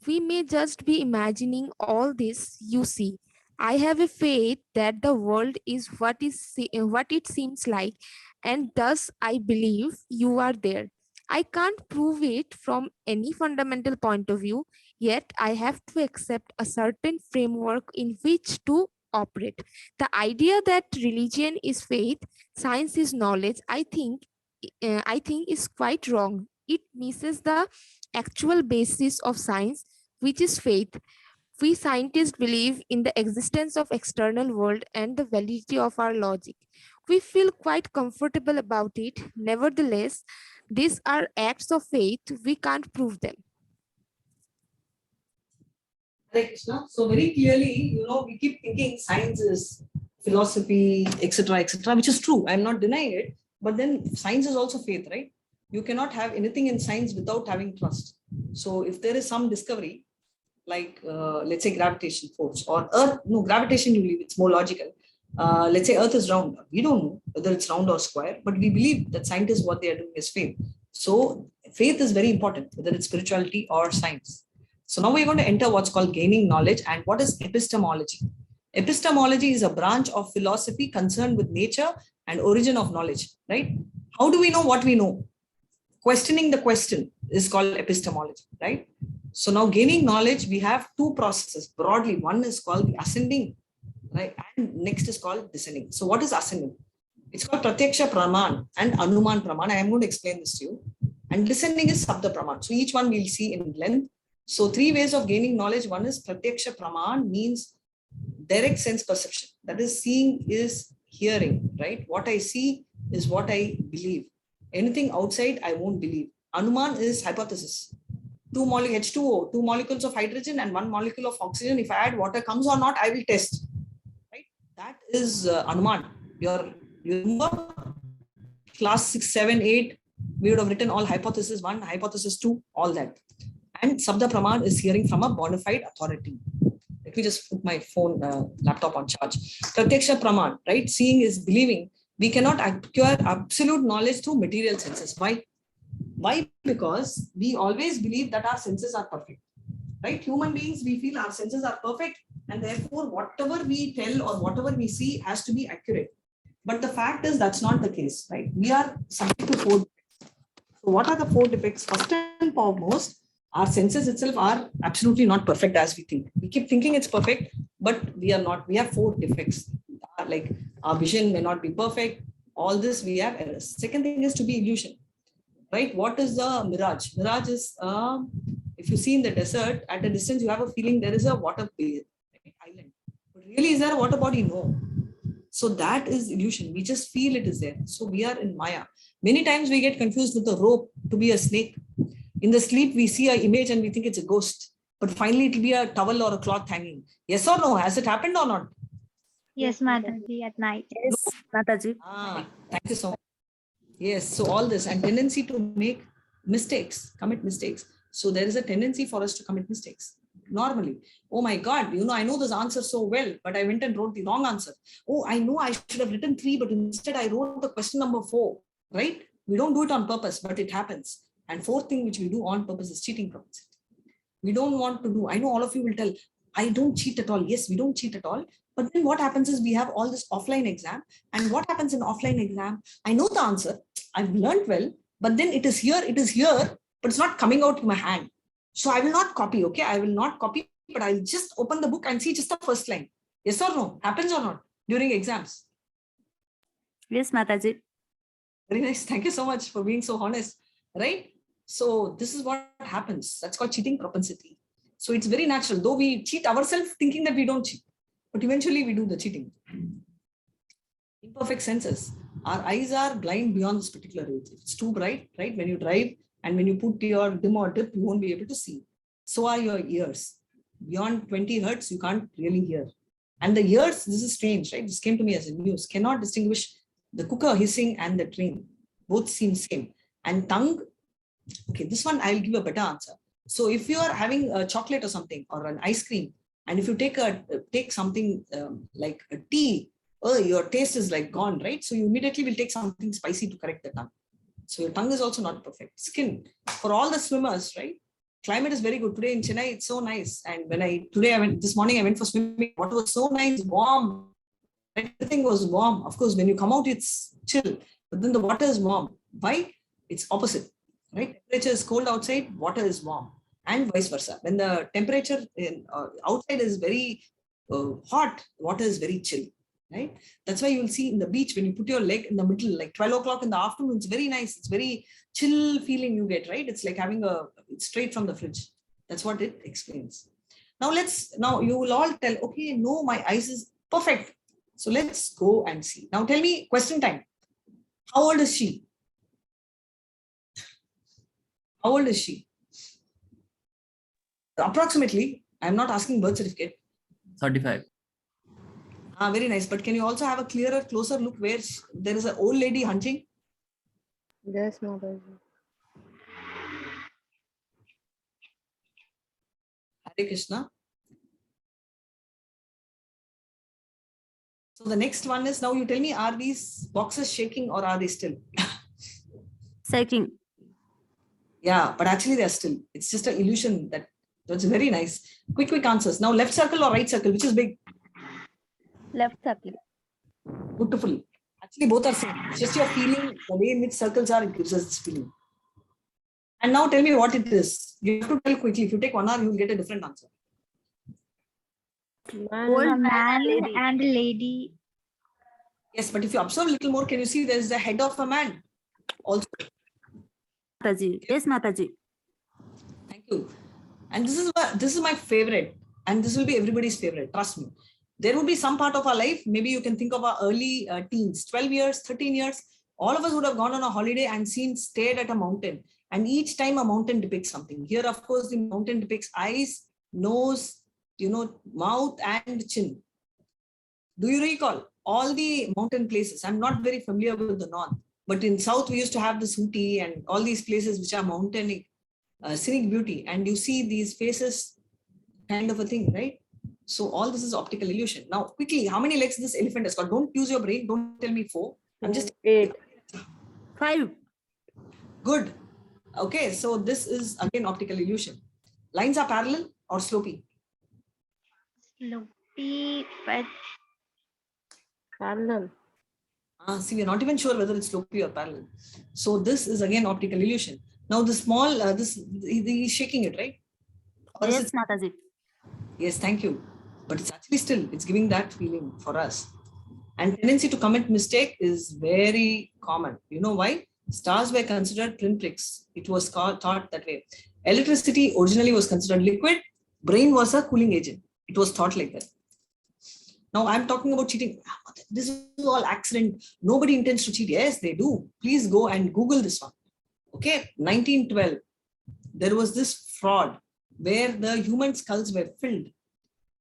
We may just be imagining all this you see. I have a faith that the world is what it seems like, and thus I believe you are there. I can't prove it from any fundamental point of view, yet I have to accept a certain framework in which to operate. The idea that religion is faith, science is knowledge, I think is quite wrong. It misses the actual basis of science, which is faith. We scientists believe in the existence of external world and the validity of our logic. We feel quite comfortable about it. Nevertheless, these are acts of faith. We can't prove them. Hare Krishna. So very clearly, we keep thinking science is philosophy, etc., which is true. I'm not denying it. But then science is also faith, right? You cannot have anything in science without having trust. So if there is some discovery, like let's say gravitation force or earth, no, gravitation you leave, it's more logical. let's say Earth is round. We don't know whether it's round or square, but we believe that scientists, what they are doing is faith. So faith is very important, whether it's spirituality or science. So now we're going to enter what's called gaining knowledge. And what is epistemology? Epistemology is a branch of philosophy concerned with nature and origin of knowledge, right? How do we know what we know? Questioning the question is called epistemology, right? So now gaining knowledge, we have two processes broadly. One is called the ascending, right? And next is called descending. So what is ascending? It's called Pratyaksha Praman and Anuman Praman. I am going to explain this to you. And descending is Sabda Praman. So each one we'll see in length. So three ways of gaining knowledge. One is Pratyaksha Praman, means direct sense perception. That is, seeing is hearing, right? What I see is what I believe. Anything outside, I won't believe. Anuman is hypothesis. H2O, two molecules of hydrogen and one molecule of oxygen. If I add water, comes or not, I will test. Right? That is Anuman. You remember class 6, 7, 8, we would have written all hypothesis 1, hypothesis 2, all that. And Sabda Praman is hearing from a bona fide authority. Let me just put my phone, laptop on charge. Pratyaksha Praman, right? Seeing is believing. We cannot acquire absolute knowledge through material senses. Why? Why? Because we always believe that our senses are perfect, right? Human beings, we feel our senses are perfect, and therefore whatever we tell or whatever we see has to be accurate. But the fact is that's not the case, right? We are subject to 4 defects. So what are the 4 defects? First and foremost, our senses itself are absolutely not perfect as we think. We keep thinking it's perfect, but we are not. We have 4 defects. Like our vision may not be perfect. All this we have errors. Second thing is to be illusion, right? What is the mirage? Mirage is, if you see in the desert, at a distance, you have a feeling there is a water island. But really, is there a water body? No. So that is illusion. We just feel it is there. So we are in Maya. Many times we get confused with the rope to be a snake. In the sleep, we see an image and we think it's a ghost. But finally, it will be a towel or a cloth hanging. Yes or no? Has it happened or not? Yes, Mataji, at night. Yes, Mataji. Thank you so much. Yes, so all this and tendency to make mistakes, commit mistakes. So there is a tendency for us to commit mistakes normally. Oh my God, I know this answer so well, but I went and wrote the wrong answer. Oh, I know I should have written 3, but instead I wrote the question number 4, right? We don't do it on purpose, but it happens. And fourth thing which we do on purpose is cheating propensity. We don't want to do. I know all of you will tell, I don't cheat at all. Yes, we don't cheat at all. But then what happens is we have all this offline exam. And what happens in offline exam? I know the answer. I've learned well, but then it is here, but it's not coming out in my hand. So I will not copy, okay? I will not copy, but I'll just open the book and see just the first line. Yes or no? Happens or not during exams? Yes, Mataji. Very nice. Thank you so much for being so honest, right? So this is what happens. That's called cheating propensity. So it's very natural, though we cheat ourselves thinking that we don't cheat, but eventually we do the cheating. Imperfect senses. Our eyes are blind beyond this particular age. If it's too bright, right? When you drive and when you put your dim or dip, you won't be able to see. So are your ears. Beyond 20 hertz, you can't really hear. And the ears, this is strange, right? This came to me as a news, cannot distinguish the cooker hissing and the train. Both seem same. And tongue, okay, this one I'll give a better answer. So if you are having a chocolate or something or an ice cream, and if you take something like a tea, your taste is like gone, right? So you immediately will take something spicy to correct the tongue. So your tongue is also not perfect. Skin, for all the swimmers, right? Climate is very good. Today in Chennai, it's so nice. And this morning I went for swimming. Water was so nice, warm. Everything was warm. Of course, when you come out, it's chill. But then the water is warm. Why? It's opposite, right? Temperature is cold outside, water is warm. And vice versa. When the temperature outside is very hot, water is very chill, right? That's why you will see in the beach, when you put your leg in the middle, like 12 o'clock in the afternoon, it's very nice. It's very chill feeling you get, right? It's like having it's straight from the fridge. That's what it explains. Now you will all tell, okay, no, my eyes is perfect. So let's go and see. Now tell me, question time. How old is she? How old is she? Approximately, I'm not asking birth certificate. 35. Very nice. But can you also have a clearer, closer look where there is an old lady hunting? Yes, Mataji. Hare Krishna. So the next one is, now you tell me, are these boxes shaking or are they still? Shaking. Yeah, but actually they're still. It's just an illusion. That's very nice. Quick answers. Now left circle or right circle, which is big? Left circle. Beautiful. Actually both are same. It's just your feeling, the way in which circles are, it gives us this feeling. And now tell me what it is. You have to tell quickly. If you take 1 hour, you will get a different answer. Old A man lady. and a lady. Yes, but if you observe a little more, can you see there's the head of a man also? Mataji. Yes, Mataji. Thank you. And this is my favorite, and this will be everybody's favorite. Trust me. There will be some part of our life. Maybe you can think of our early teens, 12 years, 13 years. All of us would have gone on a holiday and stared at a mountain. And each time a mountain depicts something. Here, of course, the mountain depicts eyes, nose, mouth, and chin. Do you recall all the mountain places? I'm not very familiar with the north, but in south we used to have this Ooty and all these places which are mountainic, scenic beauty, and you see these faces, kind of a thing, right? So all this is optical illusion. Now, quickly, how many legs this elephant has got? Don't use your brain. Don't tell me 4. I'm just 8. 5. good. Okay, so this is again optical illusion. Lines are parallel or slopey? Slopey, but Parallel. See, we're not even sure whether it's slopey or parallel. So this is again optical illusion. Now the small, he's shaking it, right? Or is Yes, it- Mataji. Yes, thank you. But it's actually still, it's giving that feeling for us. And tendency to commit mistake is very common. You know why? Stars were considered pinpricks. It was thought that way. Electricity originally was considered liquid. Brain was a cooling agent. It was thought like that. Now I'm talking about cheating. This is all accident. Nobody intends to cheat. Yes, they do. Please go and Google this one. Okay, 1912. There was this fraud where the human skulls were filled.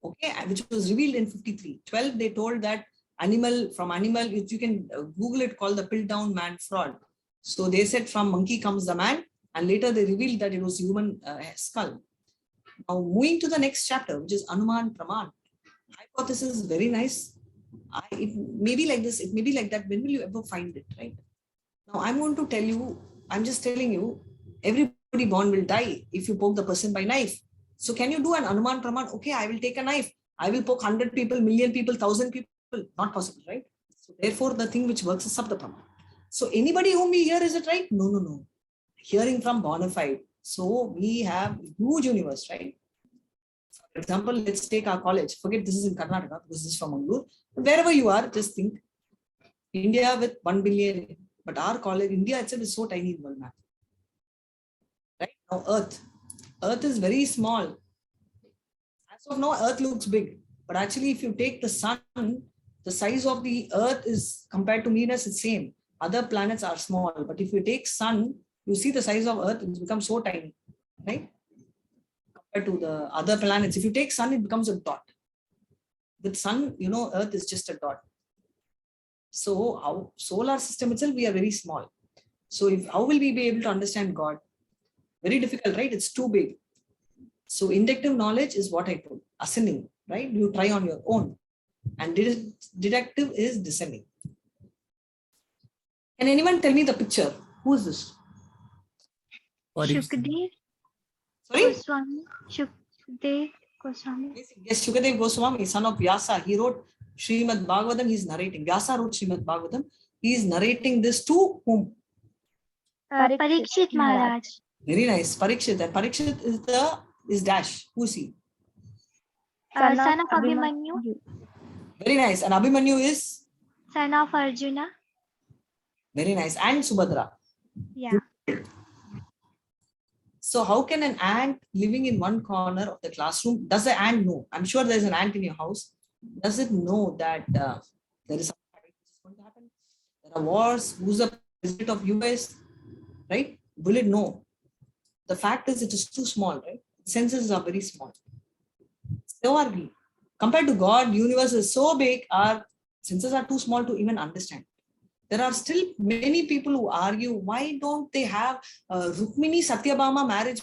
Okay, which was revealed in 53. 12, they told that animal, you can Google it, called the Piltdown Man fraud. So they said from monkey comes the man, and later they revealed that it was human skull. Now moving to the next chapter, which is Anuman Praman. Hypothesis is very nice. It may be like this, it may be like that. When will you ever find it, right? Now I'm going to tell you, I'm just telling you, everybody born will die if you poke the person by knife. So can you do an Anuman Praman? Okay, I will take a knife. I will poke 100 people, million people, 1,000 people. Not possible, right? So therefore, the thing which works is Sabda Praman. So anybody whom we hear, is it right? No. Hearing from bona fide. So we have huge universe, right? For example, let's take our college. Forget this is in Karnataka, this is from Mangalore. But wherever you are, just think India with 1 billion, but our college, India itself is so tiny in world map. Right now, Earth is very small. As of now, Earth looks big, but actually, if you take the sun, the size of the Earth is compared to Venus, it's same. Other planets are small, but if you take sun, you see the size of Earth, it becomes so tiny, right? Compared to the other planets, if you take sun, it becomes a dot. With sun, Earth is just a dot. So our solar system itself, we are very small. So how will we be able to understand God? Very difficult, right? It's too big. So inductive knowledge is what I told, ascending, right? You try on your own. And deductive is descending. Can anyone tell me the picture? Who is this? Shukdev Sorry? Goswami. Shukdev Goswami. Yes, Shukadev Goswami, son of Vyasa. He wrote Srimad Bhagavatam. He's narrating. Vyasa wrote Srimad Bhagavatam. He is narrating this to whom? Parikshit Maharaj. Very nice. Parikshit. And Parikshit is dash. Who is he? Son of Abhimanyu. Very nice. And Abhimanyu is? Son of Arjuna. Very nice. And Subhadra. Yeah. So how can an ant living in one corner of the classroom, does the ant know? I'm sure there's an ant in your house. Does it know that there is something going to happen? There are wars. Who's the president of US? Right? Will it know? The fact is it is too small, right? Senses are very small. So are we. Compared to God, universe is so big, our senses are too small to even understand. There are still many people who argue, why don't they have Rukmini Satyabhama marriage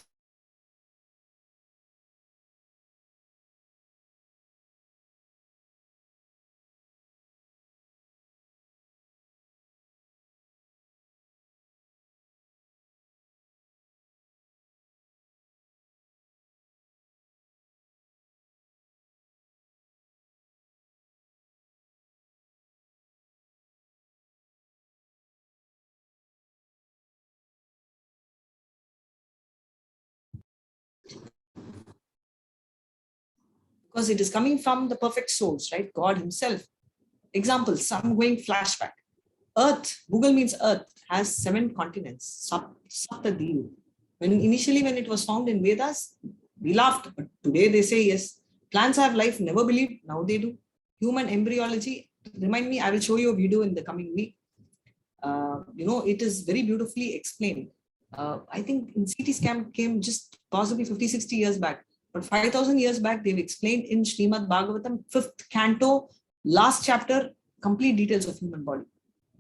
because it is coming from the perfect source, right? God himself. Example, some going flashback. Earth, Google means earth, has 7 continents. Saptadvipu. Initially when it was found in Vedas, we laughed, but today they say yes. Plants have life, never believed, now they do. Human embryology, remind me, I will show you a video in the coming week. It is very beautifully explained. I think in CT scan came just possibly 50, 60 years back. But 5,000 years back, they've explained in Srimad Bhagavatam, 5th canto, last chapter, complete details of human body.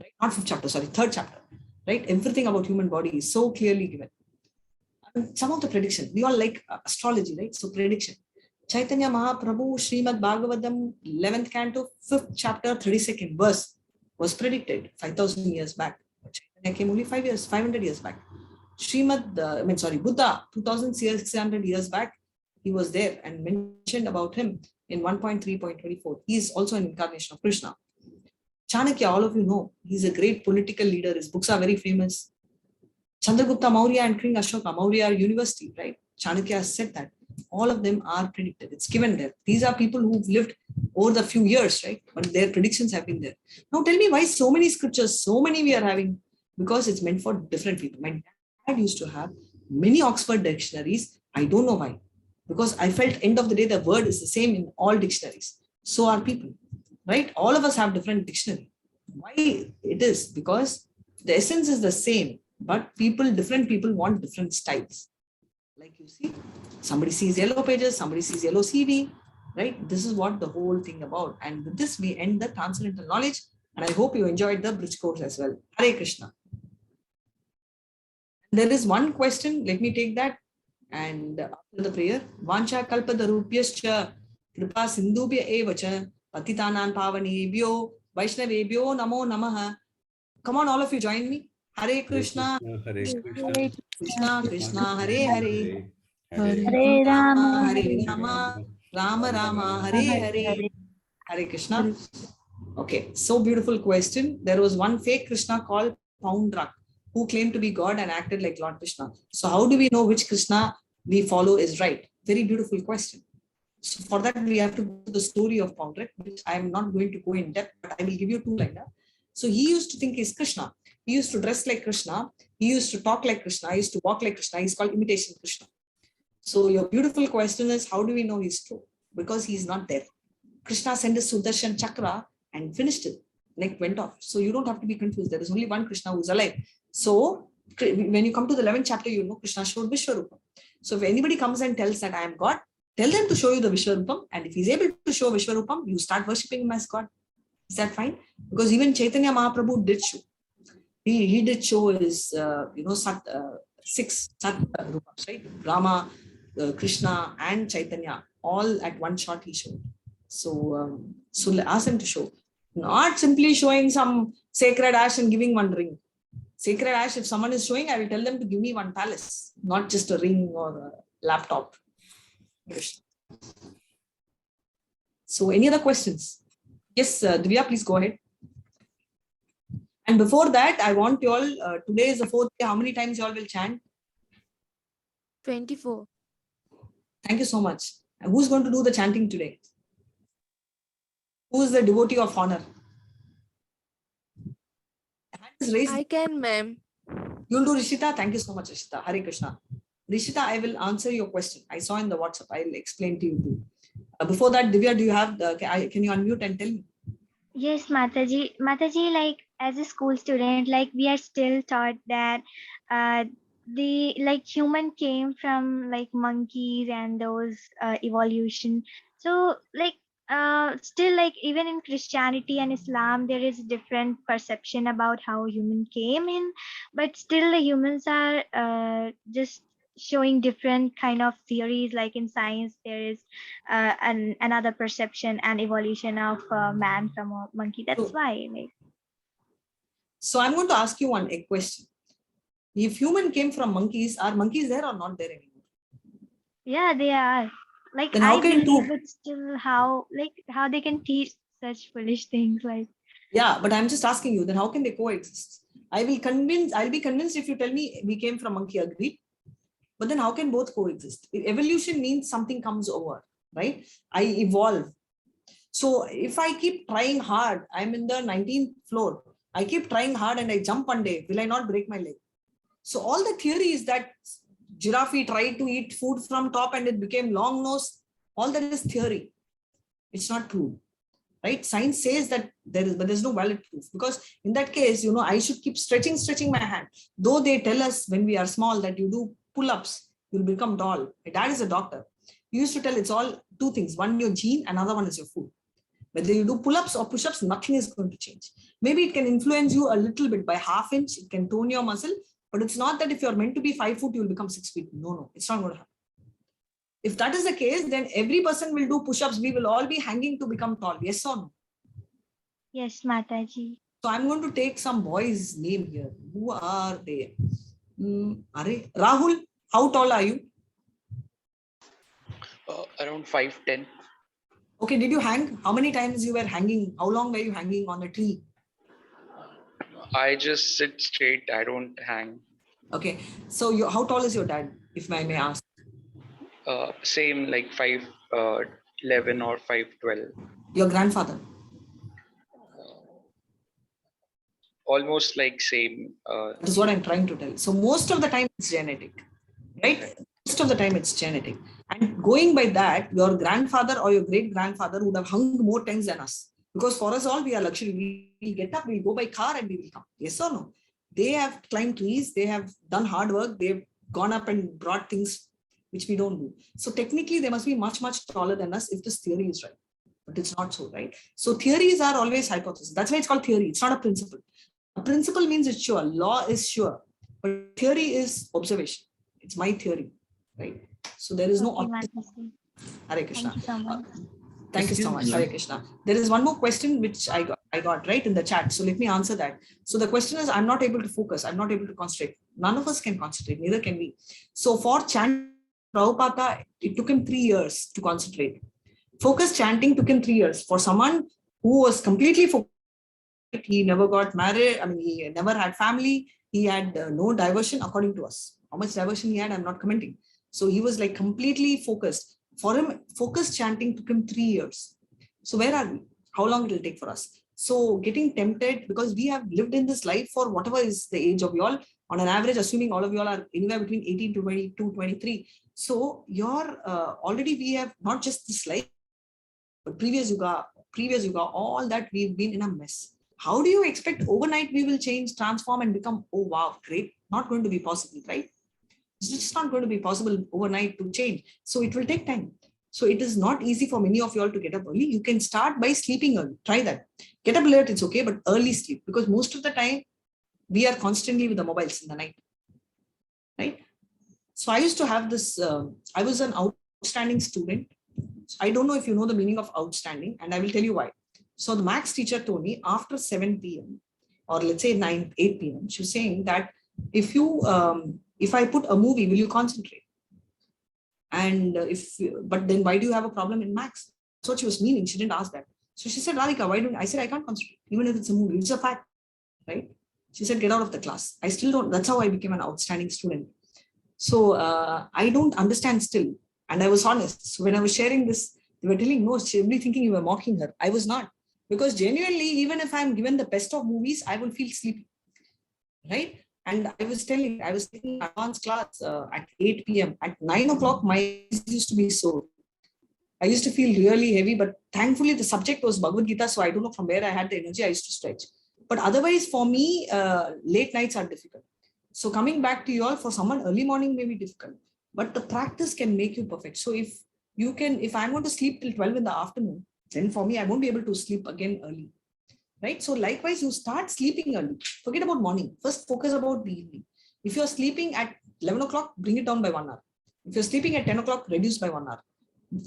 Right? Not 5th chapter, sorry, 3rd chapter. Right? Everything about human body is so clearly given. And some of the prediction, we all like astrology, right? So prediction. Chaitanya Mahaprabhu, Srimad Bhagavatam, 11th canto, 5th chapter, 32nd verse was predicted 5,000 years back. Chaitanya came only 500 years back. Buddha, 2,600 years back, he was there and mentioned about him in 1.3.24. He is also an incarnation of Krishna. Chanakya, all of you know, he's a great political leader. His books are very famous. Chandragupta Maurya and King Ashoka Maurya University, right? Chanakya has said that. All of them are predicted. It's given there. These are people who've lived over the few years, right? But their predictions have been there. Now tell me why so many scriptures, so many we are having, because it's meant for different people. My dad used to have many Oxford dictionaries. I don't know why. Because I felt end of the day, the word is the same in all dictionaries. So are people, right? All of us have different dictionary. Why it is? Because the essence is the same, but different people want different styles. Like you see, somebody sees yellow pages, somebody sees yellow CD, right? This is what the whole thing about. And with this, we end the transcendental knowledge. And I hope you enjoyed the bridge course as well. Hare Krishna. There is one question. Let me take that. And after the prayer, Vancha kalpadarupyascha kripa sindubhya evacha patitanan pavanebhyo vaishnavebhyo namo namaha. Come on, all of you join me. Hare Krishna. Hare Krishna. Krishna Krishna Hare Hare. Hare Rama, Hare Rama, Rama Rama, Hare Hare. Hare Krishna. Okay, so beautiful question. There was one fake Krishna called Poundrak who claimed to be God and acted like Lord Krishna. So how do we know which Krishna we follow is right? Very beautiful question. So for that, we have to go to the story of Poundrak, which I am not going to go in depth, but I will give you 2 liner. So he used to think he's Krishna. He used to dress like Krishna. He used to talk like Krishna. He used to walk like Krishna. He's called imitation Krishna. So your beautiful question is, how do we know he's true? Because he's not there. Krishna sent his Sudarshan Chakra and finished it. Neck went off. So you don't have to be confused. There is only one Krishna who's alive. So when you come to the 11th chapter, you know Krishna showed Vishwarupam. So if anybody comes and tells that I am God, tell them to show you the Vishwarupam. And if he's able to show Vishwarupam, you start worshipping him as God. Is that fine? Because even Chaitanya Mahaprabhu did show. He did show his, 6 Sat Rupas, right? Rama, Krishna and Chaitanya, all at one shot he showed. So ask him to show. Not simply showing some sacred ash and giving one ring. Sacred ash, if someone is showing, I will tell them to give me one palace, not just a ring or a laptop. So any other questions? Yes, Divya, please go ahead. And before that, I want you all, today is the 4th day, how many times you all will chant? 24. Thank you so much. And who's going to do the chanting today? Who is the devotee of honor? Hand is raised. I can, ma'am. You'll do Rishita. Thank you so much, Rishita. Hare Krishna. Rishita, I will answer your question. I saw in the WhatsApp. I will explain to you too. Before that, Divya, do you have can you unmute and tell me? Yes, Mataji. Mataji, like as a school student, like we are still taught that the like human came from like monkeys and those evolution. So like still like even in Christianity and Islam, there is different perception about how human came in, but still the humans are just showing different kind of theories. Like in science there is another perception and evolution of man from a monkey. That's why like. So I'm going to ask you a question. If human came from monkeys, are monkeys there or not there anymore? Yeah, they are. Like then how I can believe it's still how they can teach such foolish things like. Yeah, but I'm just asking you, then how can they coexist? I'll be convinced if you tell me we came from monkey, agreed. But then how can both coexist? Evolution means something comes over. right? I evolve. So if I keep trying hard, I'm in the 19th floor. I keep trying hard and I jump one day. Will I not break my leg? So all the theory is that giraffe tried to eat food from top and it became long nose. All that is theory. It's not true, right? Science says that but there's no valid proof, because in that case, I should keep stretching my hand. Though they tell us when we are small that you do pull-ups, you'll become tall. My dad is a doctor. He used to tell it's all two things. One, your gene, another one is your food. Whether you do pull-ups or push-ups, nothing is going to change. Maybe it can influence you a little bit by half inch. It can tone your muscle, but it's not that if you're meant to be 5 foot, you'll become 6 feet. No, it's not going to happen. If that is the case, then every person will do push-ups. We will all be hanging to become tall. Yes or no? Yes, Mataji. So I'm going to take some boys' name here. Who are they? Rahul, how tall are you? Around 5'10". Okay, did you hang? How many times you were hanging? How long were you hanging on a tree? I just sit straight. I don't hang. Okay, so how tall is your dad, if I may ask? Same, like 5'11" or 5'12". Your grandfather? Almost like same. That is what I'm trying to tell. So most of the time it's genetic, right? Most of the time it's genetic. And going by that, your grandfather or your great grandfather would have hung more times than us. Because for us all, we are luxury. We'll get up, we'll go by car and we will come. Yes or no? They have climbed trees, they have done hard work, they've gone up and brought things which we don't do. So technically, they must be much, much taller than us if this theory is right. But it's not so, right? So theories are always hypotheses. That's why it's called theory. It's not a principle. A principle means it's sure. Law is sure. But theory is observation. It's my theory, right? So there is no optimism. Hare Krishna. Thank you so much. Thank you so much. Hare Krishna. There is one more question which I got right in the chat. So let me answer that. So the question is, I'm not able to focus. I'm not able to concentrate. None of us can concentrate. Neither can we. So for chanting Prabhupada, it took him 3 years to concentrate. Focused chanting took him 3 years. For someone who was completely focused, he never got married. I mean, he never had family. He had no diversion according to us. How much diversion he had, I'm not commenting. So he was like completely focused. For him, focused chanting took him 3 years. So where are we? How long it will take for us? So getting tempted, because we have lived in this life for whatever is the age of y'all, on an average, assuming all of y'all are anywhere between 18 to 22, 23. So you're already, we have not just this life, but previous yuga, all that we've been in a mess. How do you expect overnight we will change, transform and become, oh wow, great? Not going to be possible, right? It's just not going to be possible overnight to change. So it will take time. So it is not easy for many of you all to get up early. You can start by sleeping early. Try that. Get up late, it's okay, but early sleep, because most of the time we are constantly with the mobiles in the night, right? So I used to have this, I was an outstanding student. I don't know if you know the meaning of outstanding, and I will tell you why. So the maths teacher told me after 7 p.m. or let's say 8 p.m., she was saying that if I put a movie, will you concentrate? And but then why do you have a problem in maths? That's what she was meaning. She didn't ask that. So she said, Radhika, why don't I said I can't concentrate, even if it's a movie, it's a fact, right? She said, get out of the class. I still don't. That's how I became an outstanding student. So I don't understand still. And I was honest. So when I was sharing this, they were telling, no, she'll be thinking you were mocking her. I was not. Because genuinely, even if I'm given the best of movies, I will feel sleepy, right? And I was taking advanced class at 8 p.m. At 9 o'clock, my eyes used to be sore. I used to feel really heavy, but thankfully the subject was Bhagavad Gita. So I don't know from where I had the energy. I used to stretch. But otherwise, for me, late nights are difficult. So coming back to you all, for someone, early morning may be difficult, but the practice can make you perfect. So if I'm going to sleep till 12 in the afternoon, then for me, I won't be able to sleep again early, right? So likewise, you start sleeping early. Forget about morning. First, focus about the evening. If you're sleeping at 11 o'clock, bring it down by 1 hour. If you're sleeping at 10 o'clock, reduce by 1 hour.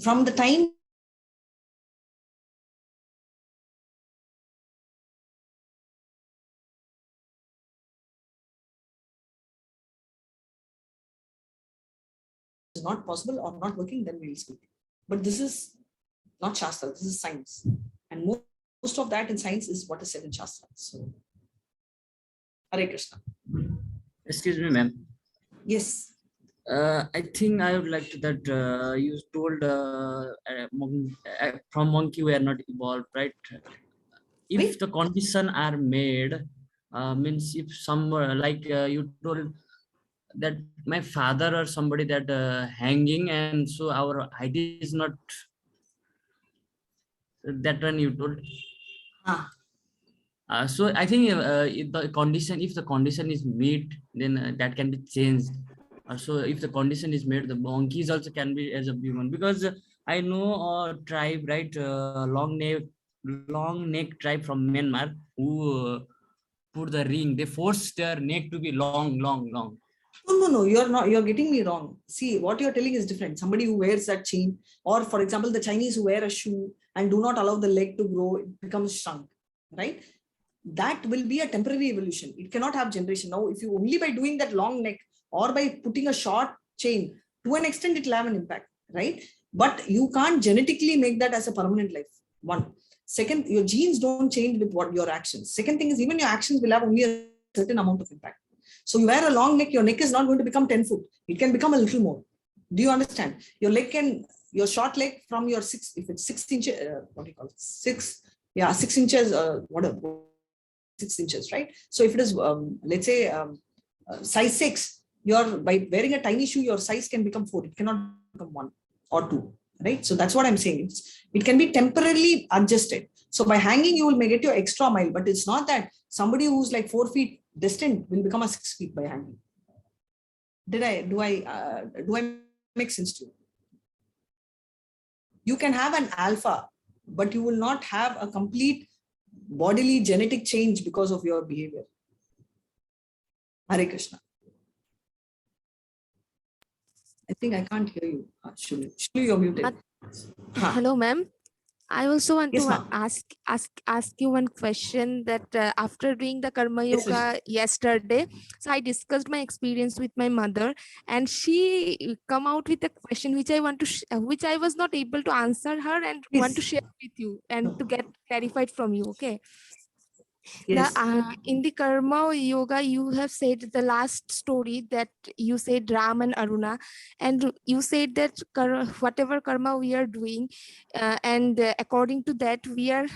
From the time is not possible or not working, then we will sleep. But this is not Shastra, this is science. And most of that in science is what is said in Shastra. So, Hare Krishna. Excuse me, ma'am. Yes. I think I would like to that you told from monkey we are not evolved, right? If Right? the condition are made, means if some like you told that my father or somebody that hanging, and so our height is not that one you told. Ah. So I think if the condition is met, then that can be changed. So if the condition is made, the monkeys also can be as a human, because I know a tribe, right? Long neck tribe from Myanmar who put the ring. They force their neck to be long, long, long. No, you're not, you're getting me wrong. See, what you're telling is different. Somebody who wears that chain, or for example, the Chinese who wear a shoe and do not allow the leg to grow, it becomes shrunk, right? That will be a temporary evolution. It cannot have generation. Now, if you only by doing that long neck or by putting a short chain, to an extent, it will have an impact, right? But you can't genetically make that as a permanent life. One. Second, your genes don't change with what your actions. Second thing is, even your actions will have only a certain amount of impact. So you wear a long neck, your neck is not going to become 10 foot. It can become a little more. Do you understand? Your short leg from your if it's 6 inches, what do you call it? 6 inches, whatever, 6 inches, right? So if it is, let's say, size 6, by wearing a tiny shoe, your size can become 4. It cannot become 1 or 2, right? So that's what I'm saying. It can be temporarily adjusted. So by hanging, you will get your extra mile, but it's not that somebody who's like 4 feet distant will become a 6 feet by hanging. Do I make sense to you? You can have an alpha, but you will not have a complete bodily genetic change because of your behavior. Hare Krishna. I think I can't hear you, Shulu. Shulu, you're muted. Hello, ma'am. I also want Yes, to ma'am. ask you one question that after doing the Karma Yes, Yoga yesterday, so I discussed my experience with my mother, and she come out with a question which I want to which I was not able to answer her, and want to share with you and to get clarified from you. Okay. Yes. In the Karma Yoga, you have said the last story that you said Ram and Aruna, and you said that whatever karma we are doing, and according to that, we are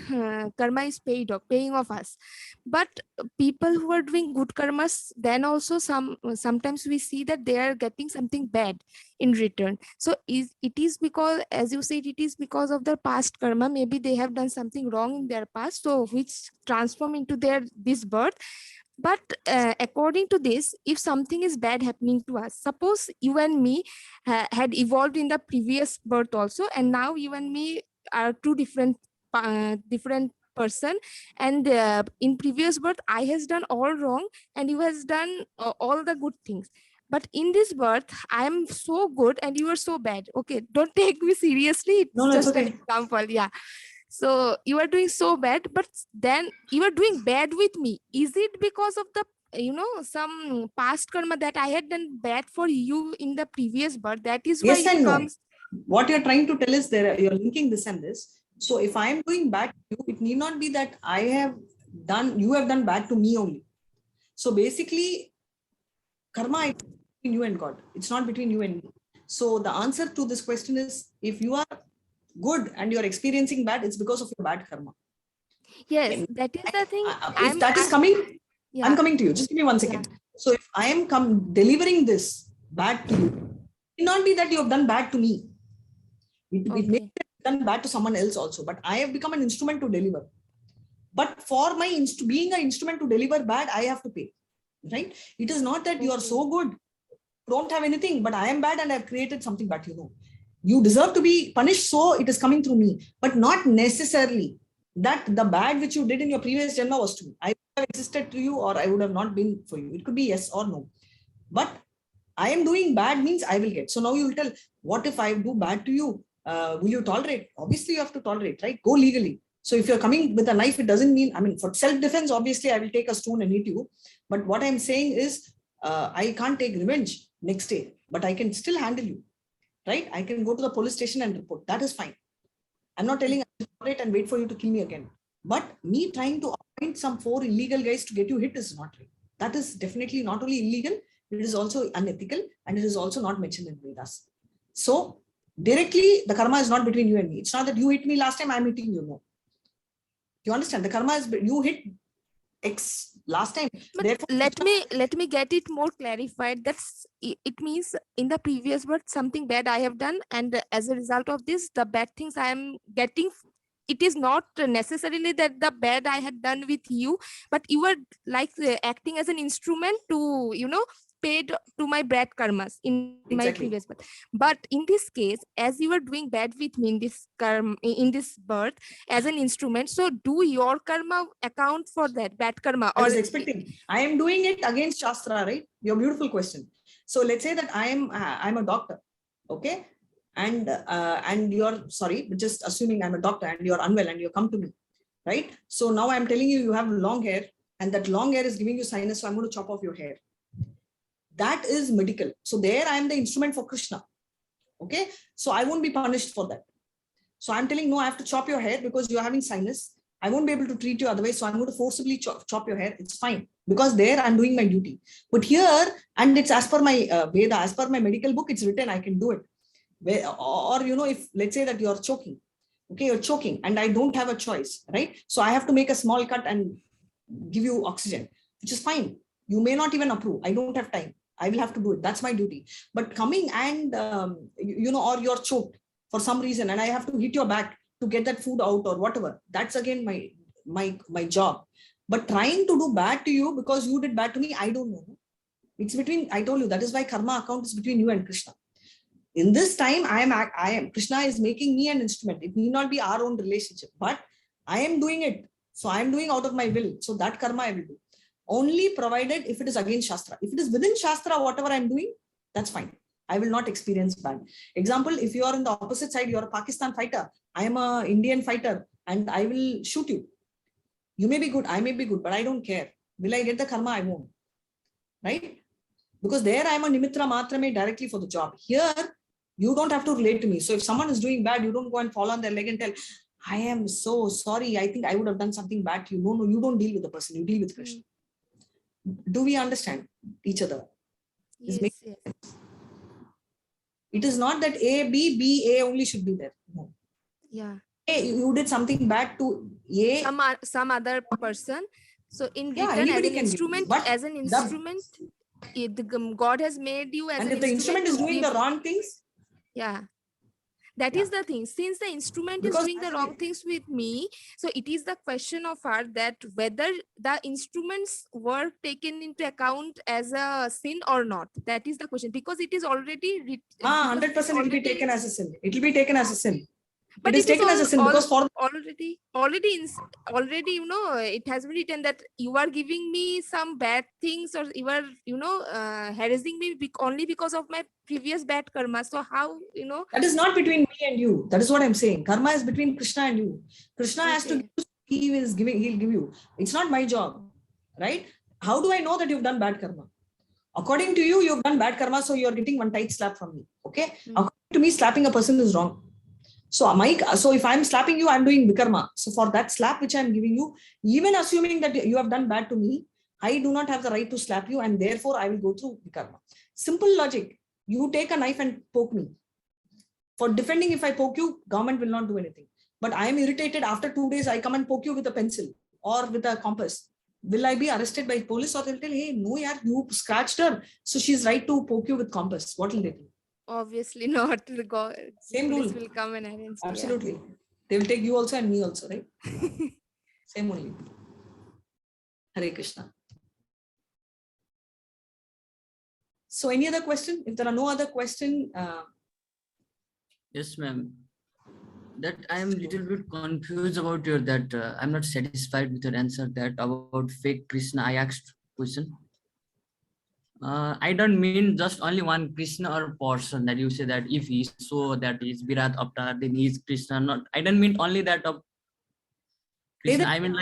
karma is paying off us. But people who are doing good karmas, then also sometimes we see that they are getting something bad in return. So it is because, as you said, it is because of their past karma. Maybe they have done something wrong in their past, so which transform into this birth. But according to this, if something is bad happening to us, suppose you and me had evolved in the previous birth also, and now you and me are two different person, and in previous birth I has done all wrong and you has done all the good things. But in this birth, I am so good and you are so bad. Okay, don't take me seriously. It's No, it's just an okay. example. Yeah. So you are doing so bad, but then you are doing bad with me. Is it because of the, some past karma that I had done bad for you in the previous birth? That is why Yes it and no. comes. What you're trying to tell is you're linking this and this. So if I'm doing bad to you, it need not be that you have done bad to me only. So basically, karma is between you and God. It's not between you and me. So the answer to this question is, if you are good and you're experiencing bad, it's because of your bad karma. Yes, that is the thing. If that is coming, yeah. I'm coming to you. Just give me 1 second. Yeah. So if I am delivering this bad to you, it may not be that you have done bad to me. It may be done bad to someone else also, but I have become an instrument to deliver. But for my being an instrument to deliver bad, I have to pay. Right? It is not that you are so good, don't have anything, but I am bad and I've created something bad. You deserve to be punished, so it is coming through me, but not necessarily that the bad which you did in your previous janma was to me. I would have existed to you, or I would have not been for you. It could be yes or no. But I am doing bad means I will get. So now you will tell, what if I do bad to you? Will you tolerate? Obviously, you have to tolerate, right? Go legally. So if you're coming with a knife, it doesn't mean, for self-defense, obviously, I will take a stone and hit you. But what I'm saying is, I can't take revenge next day, but I can still handle you, right? I can go to the police station and report. That is fine. I'm not telling I will tolerate and wait for you to kill me again. But me trying to appoint some 4 illegal guys to get you hit is not right. That is definitely not only illegal, It is also unethical, and it is also not mentioned in Vedas. So directly, the karma is not between you and me. It's not that you hit me last time, I'm hitting you. No. You understand? The karma is you hit X last time. But Therefore, let me get it more clarified. It means in the previous word something bad I have done, and as a result of this, the bad things I am getting. It is not necessarily that the bad I had done with you, but you were like acting as an instrument to, paid to my bad karmas in my Exactly. previous birth. But in this case, as you were doing bad with me in this karma, in this birth as an instrument, so do your karma account for that bad karma? I Or was expecting. I am doing it against Shastra, right? Your beautiful question. So let's say that I'm a doctor, okay, and you're sorry, but just assuming I'm a doctor and you're unwell and you come to me, right? So now I'm telling you have long hair, and that long hair is giving you sinus, so I'm going to chop off your hair. That is medical. So there I am the instrument for Krishna, okay? So I won't be punished for that. So I'm telling no, I have to chop your hair because you're having sinus. I won't be able to treat you otherwise. So I'm going to forcibly chop your hair. It's fine because there I'm doing my duty. But here, and it's as per my Veda, as per my medical book, it's written I can do it. Or, if let's say that you're choking, okay, you're choking and I don't have a choice, right? So I have to make a small cut and give you oxygen, which is fine. You may not even approve. I don't have time. I will have to do it. That's my duty. But coming and, or you're choked for some reason and I have to hit your back to get that food out or whatever. That's again my job. But trying to do bad to you because you did bad to me, I don't know. It's between, I told you, that is why karma account is between you and Krishna. In this time, I am, Krishna is making me an instrument. It need not be our own relationship, but I am doing it. So I am doing out of my will. So that karma I will do. Only provided if it is against Shastra. If it is within Shastra, whatever I'm doing, that's fine. I will not experience bad. Example, if you are on the opposite side, you're a Pakistan fighter, I am an Indian fighter, and I will shoot you. You may be good, I may be good, but I don't care. Will I get the karma? I won't. Right? Because there I am a nimitra matrame directly for the job. Here, you don't have to relate to me. So if someone is doing bad, you don't go and fall on their leg and tell, I am so sorry. I think I would have done something bad to you. No, you don't deal with the person. You deal with Krishna. Do we understand each other? yes, yes. It is not that A, B, A only should be there. No. Yeah. A, you did something bad to A. Some other person. So in Yeah, return, anybody can as an instrument, God has made you as and an if the instrument is doing the wrong things. Yeah. That is the thing. Since the instrument is doing the wrong things with me, so it is the question of her that whether the instruments were taken into account as a sin or not. That is the question, because it is already 100% it will be taken as a sin. It will be taken as a sin. But it is taken as a sin because for already, it has been written that you are giving me some bad things, or you are, harassing me only because of my previous bad karma. So how, that is not between me and you. That is what I'm saying. Karma is between Krishna and you. Krishna has to give you, he is giving, he'll give you. It's not my job, right? How do I know that you've done bad karma? According to you, you've done bad karma, so you're getting one tight slap from me. Okay. According to me, slapping a person is wrong. So if I'm slapping you, I'm doing vikarma. So for that slap which I'm giving you, even assuming that you have done bad to me, I do not have the right to slap you, and therefore I will go through vikarma. Simple logic. You take a knife and poke me. For defending, if I poke you, government will not do anything. But I am irritated. After 2 days, I come and poke you with a pencil or with a compass. Will I be arrested by police, or they'll tell, hey, no, yaar, you scratched her, so she's right to poke you with compass? What will they do? Obviously not. Same rule. Will come and arrest. Absolutely. They will take you also and me also, right? Same only. Hare Krishna. So any other question? If there are no other question. Yes, ma'am. That I am a little bit confused about your I'm not satisfied with your answer that about fake Krishna. I asked question. I don't mean just only one Krishna or person that you say that if he so that is Virat Avatar, then he is Krishna. Not, I don't mean only that of Krishna. I mean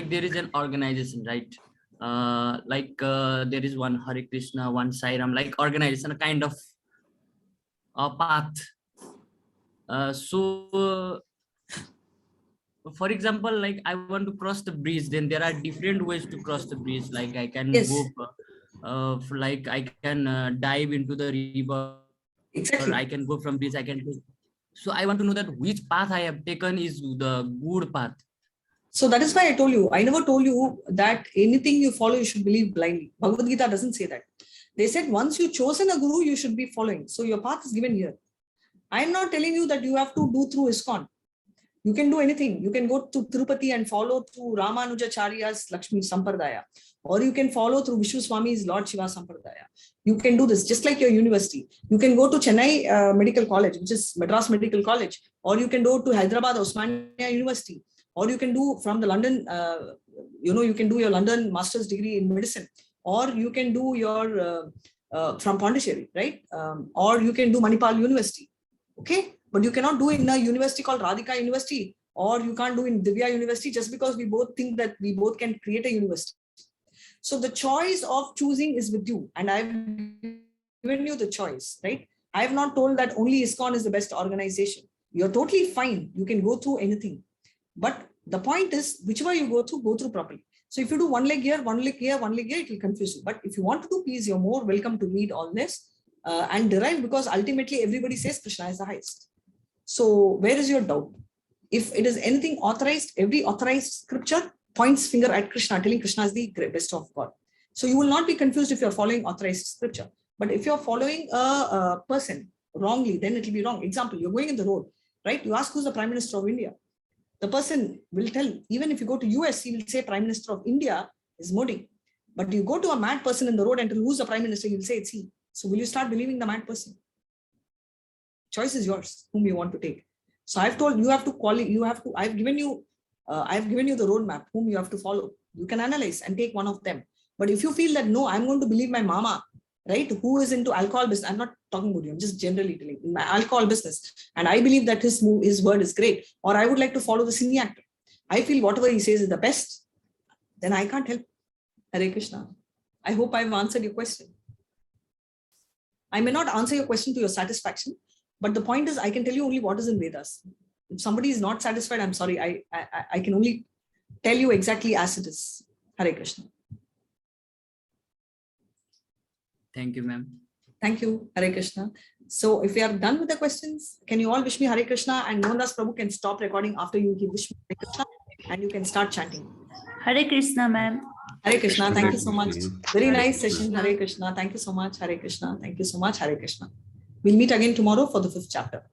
there is an organization, right? There is one Hare Krishna, one Sai Ram, like organization, a kind of path. For example, like I want to cross the bridge, then there are different ways to cross the bridge. Like I can go like I can dive into the river, Exactly. or I can go from this, I can do. So I want to know that which path I have taken is the good path. So that is why I told you, I never told you that anything you follow, you should believe blindly. Bhagavad Gita doesn't say that. They said once you've chosen a guru, you should be following. So your path is given here. I am not telling you that you have to do through ISKCON. You can do anything. You can go to Tirupati and follow through Ramanujacharya's Lakshmi Sampradaya. Or you can follow through Vishwaswami's Lord Shiva Sampradaya. You can do this just like your university. You can go to Chennai Medical College, which is Madras Medical College. Or you can go to Hyderabad Osmania University. Or you can do from the London, you can do your London master's degree in medicine. Or you can do your from Pondicherry, right? Or you can do Manipal University. Okay, but you cannot do in a university called Radhika University, or you can't do in Divya University just because we both think that we both can create a university. So the choice of choosing is with you, and I've given you the choice, right? I have not told that only ISKCON is the best organization. You're totally fine. You can go through anything. But the point is, whichever you go through properly. So if you do one leg here, one leg here, one leg here, it will confuse you. But if you want to do peace, you're more welcome to read all this and derive, because ultimately everybody says Krishna is the highest. So where is your doubt? If it is anything authorized, every authorized scripture points finger at Krishna, telling Krishna is the best of God. So you will not be confused if you're following authorized scripture. But if you're following a person wrongly, then it will be wrong. Example, you're going in the road, right? You ask who's the Prime Minister of India. The person will tell, even if you go to US, he will say Prime Minister of India is Modi. But you go to a mad person in the road and tell who's the Prime Minister, he'll say it's he. So will you start believing the mad person? Choice is yours, whom you want to take. So I've told you have to call it, I've given you the roadmap, whom you have to follow. You can analyze and take one of them. But if you feel that, no, I'm going to believe my mama, right, who is into alcohol business, I'm not talking about you, I'm just generally telling in my alcohol business, and I believe that his word is great, or I would like to follow the cine actor. I feel whatever he says is the best, then I can't help. Hare Krishna. I hope I've answered your question. I may not answer your question to your satisfaction, but the point is I can tell you only what is in Vedas. If somebody is not satisfied, I'm sorry, I can only tell you exactly as it is. Hare Krishna. Thank you, ma'am. Thank you, Hare Krishna. So if we are done with the questions, can you all wish me Hare Krishna, and Mohandas Prabhu can stop recording after you wish me Hare Krishna, and you can start chanting. Hare Krishna, ma'am. Hare Krishna, thank you so much. Very nice Krishna. session. Hare Krishna, thank you so much. Hare Krishna, thank you so much. Hare Krishna. We'll meet again tomorrow for the 5th chapter.